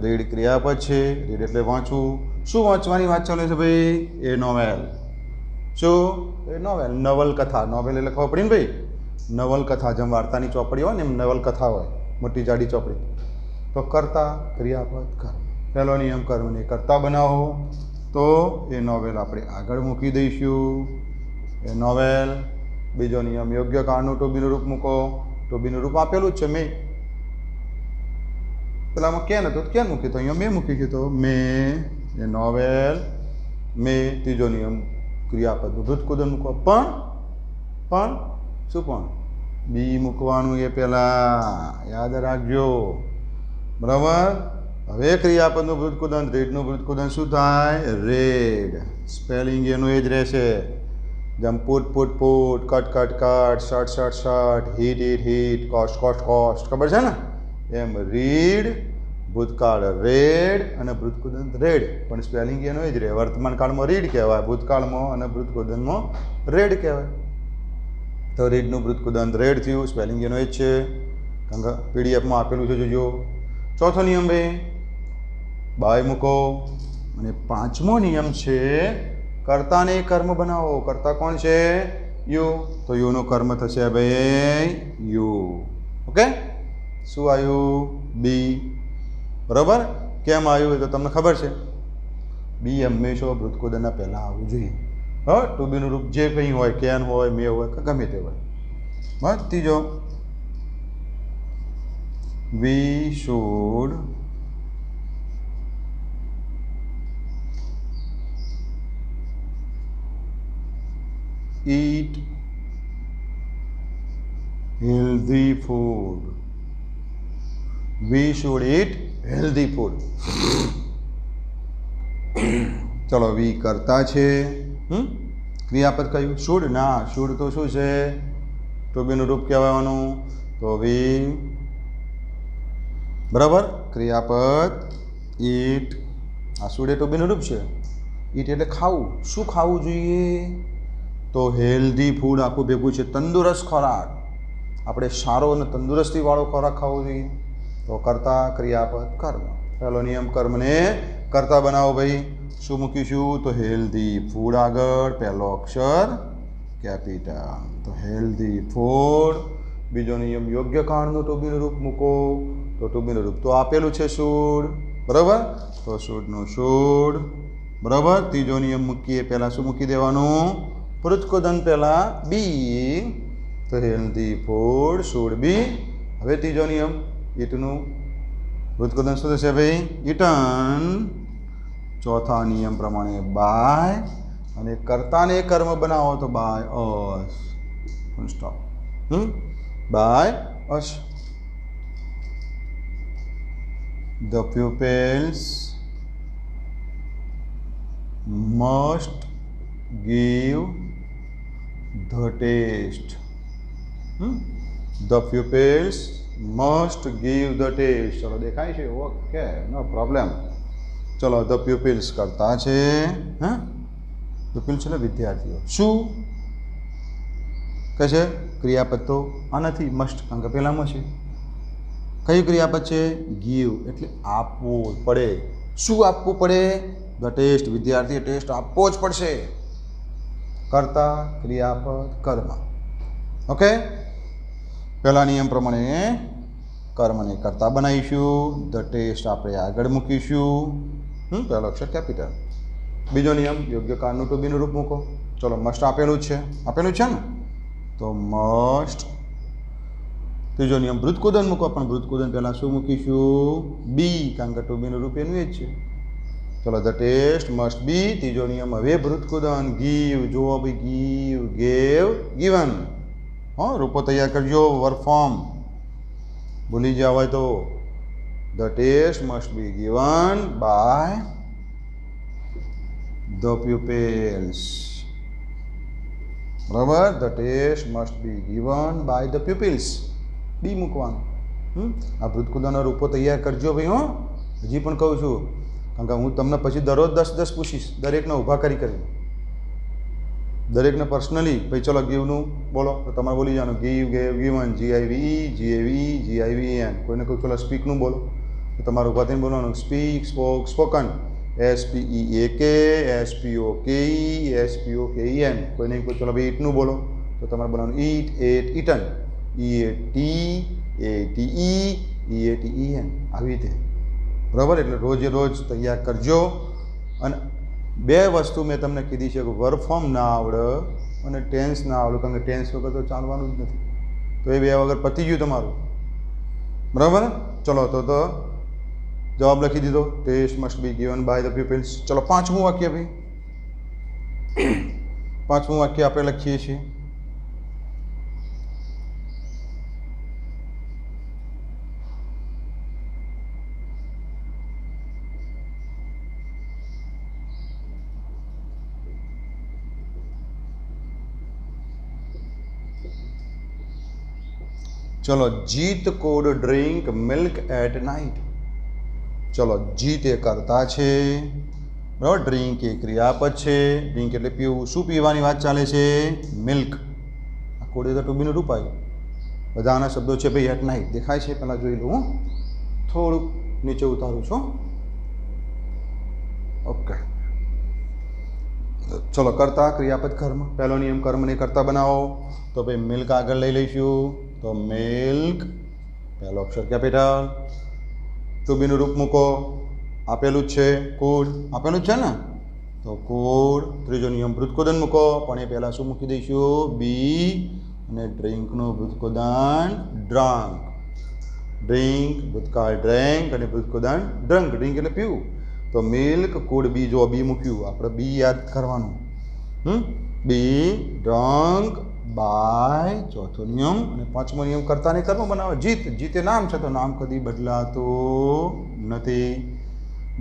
રીડ ક્રિયાપદ છે, રીડ એટલે વાંચવું. શું વાંચવાની વાત ચાલે છે ભાઈ? એ નોવેલ. શું? એ નોવેલ. નવલકથા. નોવેલ એટલે ખબર પડી ને ભાઈ? નવલકથા, જેમ વાર્તાની ચોપડી હોય ને એમ નવલકથા હોય, મોટી જાડી ચોપડી. તો કરતા ક્રિયાપદ કર્મ. પહેલો નિયમ, કર્મને કરતા બનાવો. તો એ નોવેલ આપણે આગળ મૂકી દઈશું. એ નોવેલ. બીજો નિયમ, યોગ્ય કાળનું ટુ બીનું રૂપ મૂકો. ટુ બીનું રૂપ આપેલું જ છે મે. પેલામાં કેન હતું તો કેન મૂક્યું, તો અહીંયા મેં મૂકી ગયું. તો મે એ નોવેલ. મે. ત્રીજો નિયમ, ક્રિયાપદનું વૃત્તકુદન મૂકો. પણ શું? પણ બી મૂકવાનું એ પહેલાં યાદ રાખજો. બરાબર. હવે ક્રિયાપદનું વૃત્તકુદન, રેડનું વૃત્તકુદન શું થાય? રેડ. સ્પેલિંગ એનું એ જ રહેશે. જેમ put put put, cut cut cut, shut shut shut, hit hit hit, cost cost cost. ખબર છે ને? એમ રીડ, ભૂતકાળ રેડ અને વૃત્તકુદન રેડ. પણ સ્પેલિંગ એનું એ જ રહે. વર્તમાન કાળમાં રીડ કહેવાય, ભૂતકાળમાં અને વૃત્તકુદનમાં રેડ કહેવાય. તો રીડનું વૃત્તકુદન રેડ થયું. સ્પેલિંગ એનો એ જ છે, કારણ કે પીડીએફમાં આપેલું છે, જોજો. ચોથો નિયમ ભાઈ, બાય મૂકો. અને પાંચમો નિયમ છે, કર્તાને કર્મ બનાવો. કર્તા કોણ છે? યુ. તો યુનું કર્મ થશે ભાઈ યુ. ઓકે. શું આવ્યું? બી. બરાબર. કેમ આવ્યું એ તો તમને ખબર છે. બી હંમેશા વૃત્તકુદનના પહેલાં આવવું જોઈએ. હા, ટુ બીનું રૂપ જે કંઈ હોય, કેન હોય, મે હોય, કે ગમે તે હોય. બસ. ત્રીજો, we should eat healthy food. We should eat healthy food. ચલો વી કરતા છે. ક્રિયાપદ કયું? શુડ. ના, શુડ તો શું છે? ટુ બીનું રૂપ કહેવાનું. તો વી. બરાબર. ક્રિયાપદ ઈટ. આ શુડ એ ટુ બીનું રૂપ છે. ઈટ એટલે ખાવું. શું ખાવું જોઈએ? તો હેલ્ધી ફૂડ આખું ભેગું છે. તંદુરસ્ત ખોરાક. આપણે સારો અને તંદુરસ્તીવાળો ખોરાક ખાવો જોઈએ. તો કરતા ક્રિયાપદ કર્મ. પહેલો નિયમ, કર્મને કરતા બનાવો ભાઈ. શું મૂકીશું? તો હેલ્ધી ફૂડ આગળ પહેલો અક્ષર કેપિટલ. તો હેલ્ધી ફૂડ. બીજો નિયમ યોગ્ય કાળનું ટુ બીનું રૂપ મૂકો. તો ટુ બીનું રૂપ તો આપેલું છે શુડ, બરાબર. તો શુડનું શુડ, બરાબર. ત્રીજો નિયમ મૂકીએ, પહેલાં શું મૂકી દેવાનું? પૃથ્કોદન પહેલાં બી. તો હેલ્ધી ફૂડ શુડ બી. હવે ત્રીજો નિયમ ઈટનું પૃથ્કોદન શું થશે ભાઈ? ઈટન. ચોથા નિયમ પ્રમાણે બાય, અને કર્તાને કર્મ બનાવો તો by us. Full stop. By us. The pupils must give the test. The pupils must give the test. ચલો દેખાય છે? ઓકે, નો પ્રોબ્લેમ. ચલો ધ પ્યુપિલ્સ કરતા છે. હા, પ્યુપિલ્સ એટલે વિદ્યાર્થીઓ. શું કહે છે? ક્રિયાપદ તો આ નથી, મસ્ટ, કારણ કે પહેલામાં છે. કયું ક્રિયાપદ છે? ગીવ, એટલે આપવું પડે. શું આપવું પડે? The test. વિદ્યાર્થીએ ટેસ્ટ આપવો જ પડશે. કરતા ક્રિયાપદ કર્મ. ઓકે, પહેલા નિયમ પ્રમાણે કર્મને કરતા બનાવીશું. ધ ટેસ્ટ આપણે આગળ મૂકીશું. પહેલો અક્ષર કેપિટલ. બીજો નિયમ યોગ્ય કાળનું ટુ બીનું રૂપ મૂકો. ચલો, મસ્ટ આપેલું છે, આપેલું છે ને, તો મસ્ટ. ત્રીજો નિયમ ભૃતકુદન મૂકો, પણ ભૃતકુદન પહેલાં શું મૂકીશું? બી, કારણ કે ટુ બીનું રૂપ એનું એ જ છે. ચલો, ધ ટેસ્ટ મસ્ટ બી. ત્રીજો નિયમ હવે ભૃતકુદન. ગીવ, જુઓ ભાઈ, ગીવ, ગેવ, ગીવન. હા, રૂપો તૈયાર કરજો. વર્ક ફોર્મ ભૂલી ગયા હોય તો. The test must be given by the pupils. બરાબર. The test must be given by the pupils. Be મૂકવાનું. આ ભૃતકુદનના રૂપો તૈયાર કરજો ભાઈ. હો, હજી પણ કહું છું, કારણ કે હું તમને પછી દરરોજ 10 પૂછીશ, દરેકને ઊભા કરી. દરેકને પર્સનલી ભાઈ ચલો ગીવનું બોલો, તો તમારે બોલી જવાનું give, gave, given. GIVE, GIVEN. કોઈને કોઈ ચલો સ્પીકનું બોલો, તો તમારે ઊભા થઈને બોલવાનું speak, spoke, spoken. SPEAK, SPOKE, SPOKEN. કોઈને કોઈ ચલો ભાઈ ઈટનું બોલો, તો તમારે બોલવાનું eat, ate, eaten. EAT, ATE, EATEN. આવી રીતે, બરાબર. એટલે રોજે રોજ તૈયાર કરજો. અને બે વસ્તુ મેં તમને કીધી છે કે વર્ક ફોર્મ ના આવડે અને ટેન્સ ના આવડે, કારણ કે ટેન્સ વગર તો ચાલવાનું જ નથી. તો એ બે વગર પતી ગયું તમારું, બરાબર. ચલો, તો જવાબ લખી દીધો. Test must be given by the pupils. ચલો, પાંચમું વાક્ય ભાઈ. પાંચમું વાક્ય આપણે લખીએ છીએ. ચલો, Jeet could drink milk at night. ચલો, જીત એ કરતા છે, બરાબર. ડ્રિંક એ ક્રિયાપદ છે. ડ્રિંક એટલે પીવું. શું પીવાની વાત ચાલે છે? મિલ્ક. આ કોડે તો ટુ બીનું રૂપ આવ્યું. બધાના શબ્દો છે ભાઈ એટ નાઇટ. દેખાય છે? પહેલાં જોઈ લઉં. થોડુંક નીચે ઉતારું છું. ઓકે, ચલો, કરતા ક્રિયાપદ કર્મ. પહેલો નિયમ કર્મને કરતા બનાવો. તો ભાઈ મિલ્ક આગળ લઈ લઈશું. તો મિલ્ક, પહેલો અક્ષર કેપિટલ. ટુ બીનું રૂપ મૂકો. આપેલું જ છે. કુડ આપેલું જ છે ને, તો કુડ. ત્રીજો નિયમ ભૃતકોદન મૂકો, પણ એ પહેલાં શું મૂકી દઈશું? બી. અને ડ્રિંકનું ભૃતકોદન ડ્રંક. ડ્રિંક ભૂતકાળ ડ્રેન્ક, અને ભૃતકોદન ડ્રંક. ડ્રિંક એટલે પીવું. તો મિલ્ક, કુડ, બી. જો બી મૂક્યું, આપણે બી યાદ કરવાનું. બી ડ્રંક બાય. ચોથો નિયમ. અને પાંચમો નિયમ કરતાને કર્મ બનાવે. જીત. જીતે નામ છે, તો નામ કદી બદલાતું નથી.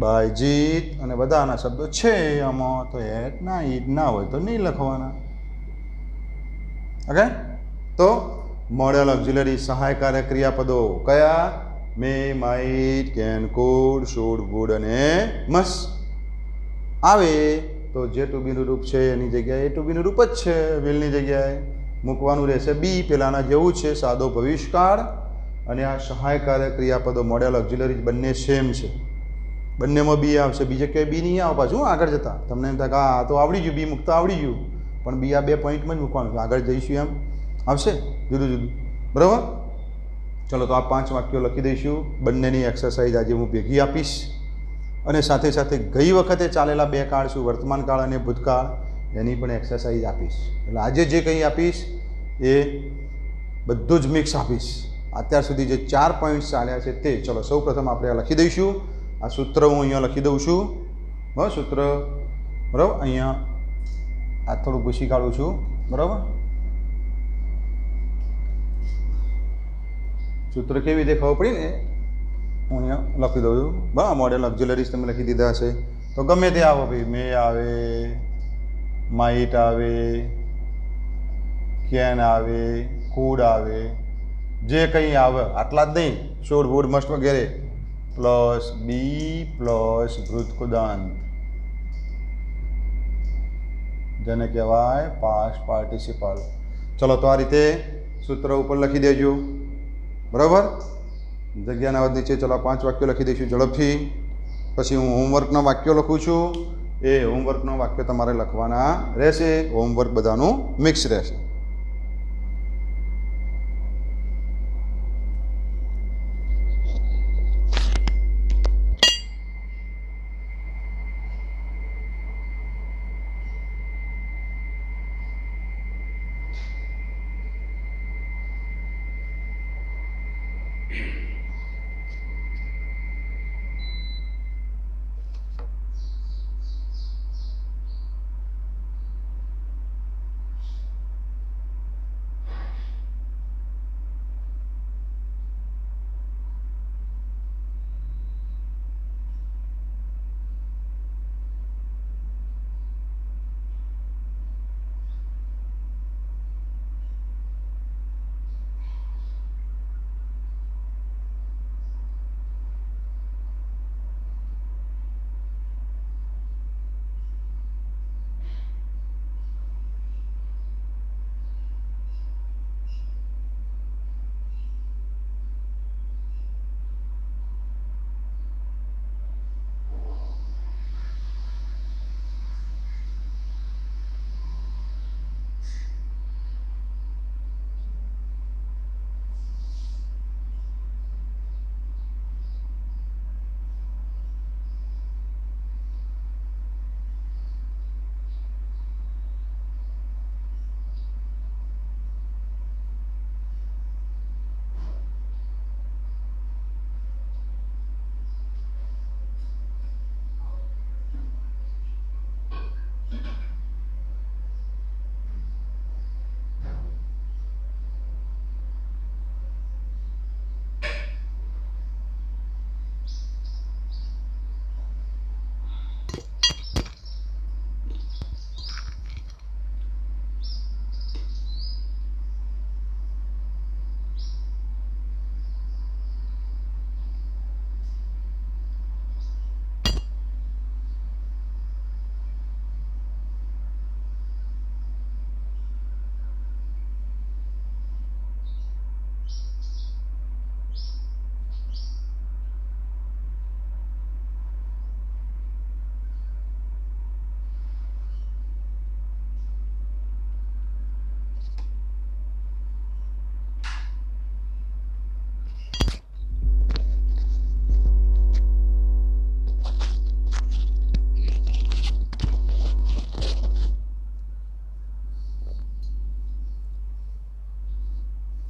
બાય જીત. અને બધાના શબ્દો છે આમાં, તો એટ ના ઈટ ના હોય તો નહીં લખવાના. ઓકે, તો મોડેલ ઓક્ઝિલરી સહાયકારક ક્રિયાપદો કયા? May, might, can, could, should, would અને મસ્ટ. આવે તો જે ટુ બીનું રૂપ છે એની જગ્યાએ ટુ બીનું રૂપ જ છે. વિલની જગ્યાએ મૂકવાનું રહેશે બી. પેલાના જેવું છે, સાદો ભવિષ્યકાળ. અને આ સહાયકારક ક્રિયાપદો મોડેલ ઓક્ઝિલરી બંને સેમ છે. બંનેમાં બી આવશે. બીજે ક્યાંય બી નહીં આવે પાછું આગળ જતાં. તમને એમ થાય કે આ તો આવડી ગયું, બી મૂકતા આવડી ગયું, पण बी आ 2 पॉइंटमां ज मूकवानुं, आगळ जईशुं एम आवशे जुदुं जुदुं, बराबर। चलो तो आ 5 वाक्यों लखी दईशुं। बंनेनी एक्सरसाइज आज हूँ भेगी आपीश अने साथे साथे गई वखते चालेला 2 काळ शुं वर्तमान काळ अने भूतकाळ एनी पण एक्सरसाइज आपीश। એટલે આજે જે કંઈ આપીશ એ બધું જ મિક્સ આપીશ। અત્યાર સુધી જે 4 પોઈન્ટ્સ ચાલ્યા છે તે ચલો સૌ પ્રથમ આપણે આ લખી દઈશું। આ સૂત્ર હું અહીંયા લખી દઉં છું, બરાબર। સૂત્ર બરાબર અહીંયા આ થોડું ભૂસી કાઢું છું, બરાબર। सूत्र केवी रीते खबर पड़ी ने हूँ अँ लखी दઉં છું, बराबर। मॉडल ऑक्सिलरीज तमे लखी दीधा है तो गमे ते आवे भाई, मे आवे, माइट आवे, कैन आवे, कूड आवे, जे कहीं आवे आटला ज नहीं, शोड वुड मस्ट वगैरह प्लस बी प्लस भूतकृदांत जेने कहेवाय पास्ट पार्टिसिपल। चलो तो आ रीते सूत्र ऊपर लखी देजो, बराबर। जग्या नीचे चलो 5 वाक्यों लखी दईशुं झड़पथी। पछी हूँ होमवर्कना वाक्यों लखुं छुं, ए होमवर्कना वाक्य तमारे लखवाना रहेशे। Homework बधानुं mix रहेशे।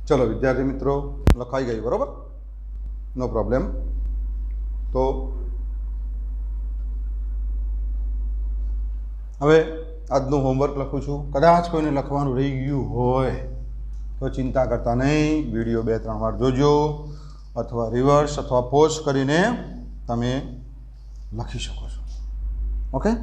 चलो विद्यार्थी मित्रों लखाई गई, बराबर, नो प्रॉब्लम। तो हवे आजनु होमवर्क लखुं छुं। कदाच कोईने लखवानुं रही गयुं होय तो चिंता करता नहीं, विडियो 2-3 वार जोजो अथवा रिवर्स अथवा पॉज करीने तमे लखी शको छो। Okay,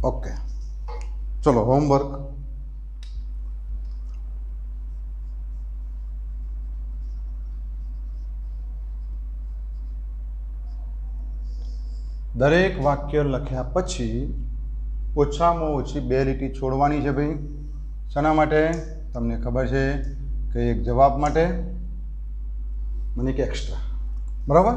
okay. चलो होमवर्क। दरेक वाक्य लख्या पछी ઓછામાં ઓછી 2 લીટી છોડવાની છે ભાઈ. શાના માટે? તમને ખબર છે કે એક જવાબ માટે મને એક એક્સ્ટ્રા. બરાબર?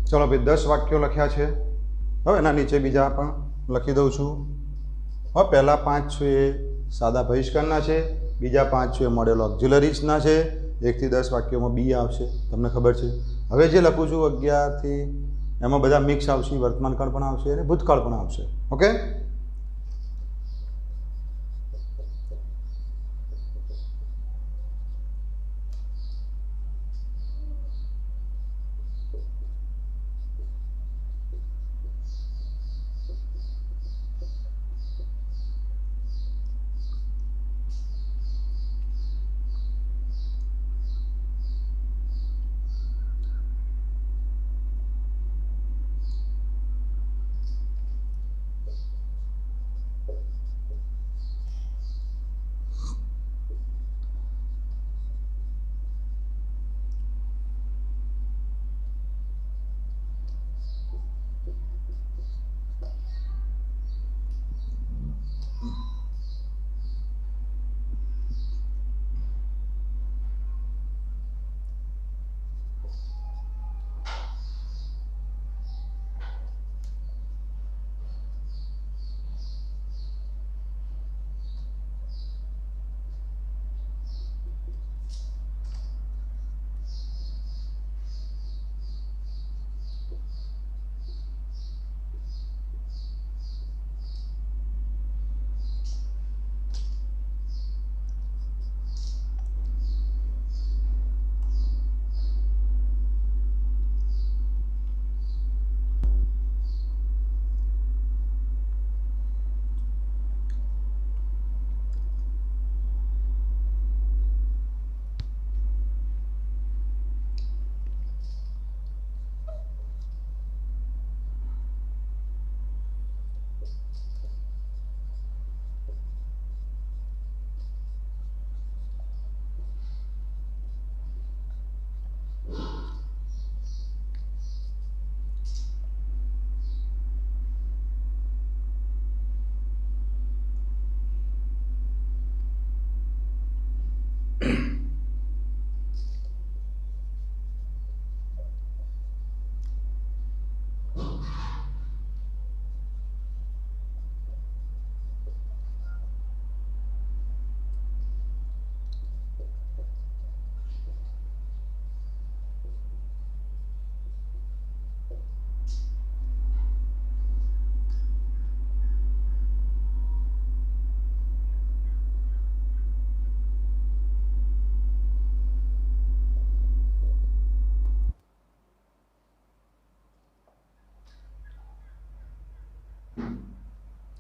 ચલો ભાઈ 10 વાક્યો લખ્યા છે. હવે એના નીચે બીજા પણ લખી દઉં છું. હવે પહેલા 5 છે એ સાદા બહિષ્કારના છે, બીજા 5 છે એ મોડેલ ઓક્ઝિલરીઝના છે. 1 થી 10 વાક્યોમાં બી આવશે, તમને ખબર છે. હવે જે લખું છું 11 થી એમાં બધા મિક્સ આવશે, વર્તમાનકાળ પણ આવશે અને ભૂતકાળ પણ આવશે. ઓકે?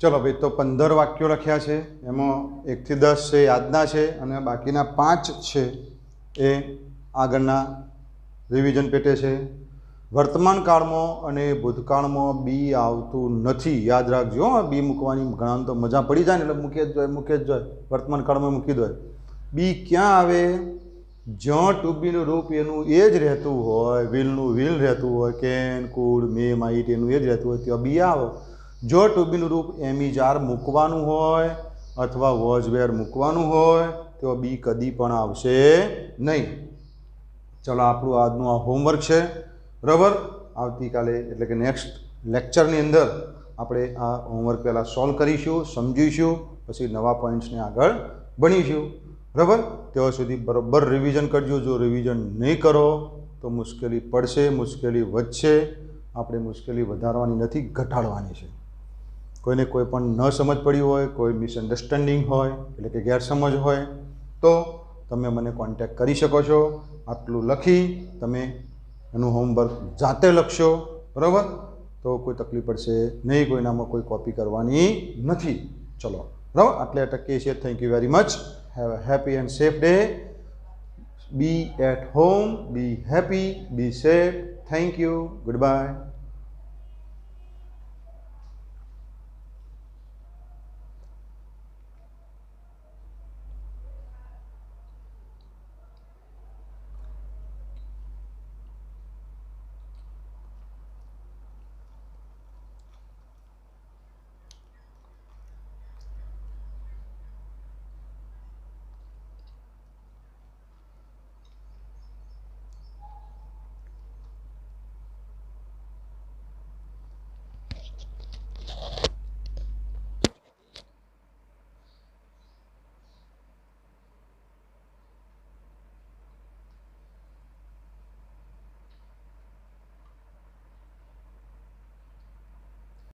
ચલો ભાઈ, તો 15 વાક્યો લખ્યા છે, એમાં 1 થી 10 છે યાદના છે અને બાકીના 5 છે એ આગળના રિવિઝન પેટે છે. વર્તમાન કાળમાં અને ભૂતકાળમાં બી આવતું નથી, યાદ રાખજો. બી મૂકવાની ઘણા તો મજા પડી જાય ને એટલે મૂકે જ જાય. વર્તમાન કાળમાં મૂકી દો. બી ક્યાં આવે? જ્યાં ટુ બીનું રૂપ એનું એ જ રહેતું હોય, વિલનું વિલ રહેતું હોય, કેન, કુડ, મે, માઇટ એનું એ જ રહેતું હોય, ત્યાં બી આવે. જો ટુ બીનું રૂપ એમી જાર મૂકવાનું હોય અથવા વોઝ વેર મૂકવાનું હોય તો બી કદી પણ આવશે નહીં. ચલો, આપણું આજનું આ હોમવર્ક છે, બરાબર. આવતીકાલે એટલે કે નેક્સ્ટ લેક્ચરની અંદર આપણે આ હોમવર્ક પહેલાં સોલ્વ કરીશું, સમજીશું, પછી નવા પોઈન્ટ્સને આગળ ભણીશું, બરાબર. ત્યાં સુધી બરાબર રિવિઝન કરજો. જો રિવિઝન નહીં કરો તો મુશ્કેલી પડશે, મુશ્કેલી વધશે. આપણે મુશ્કેલી વધારવાની નથી, ઘટાડવાની છે. કોઈને કોઈ પણ ન સમજ પડી હોય, કોઈ મિસઅન્ડરસ્ટેન્ડિંગ હોય એટલે કે ગેરસમજ હોય તો તમે મને કોન્ટેક્ટ કરી શકો છો. આટલું લખી તમે એનું હોમવર્ક જાતે લખશો, બરાબર. તો કોઈ તકલીફ પડશે નહીં, કોઈનામાં કોઈ કોપી કરવાની નથી. ચલો, બરાબર. આટલે અટકીએ છીએ. Thank you very much. Have a happy and safe day. Be at home, be happy, be safe. Thank you. Good bye.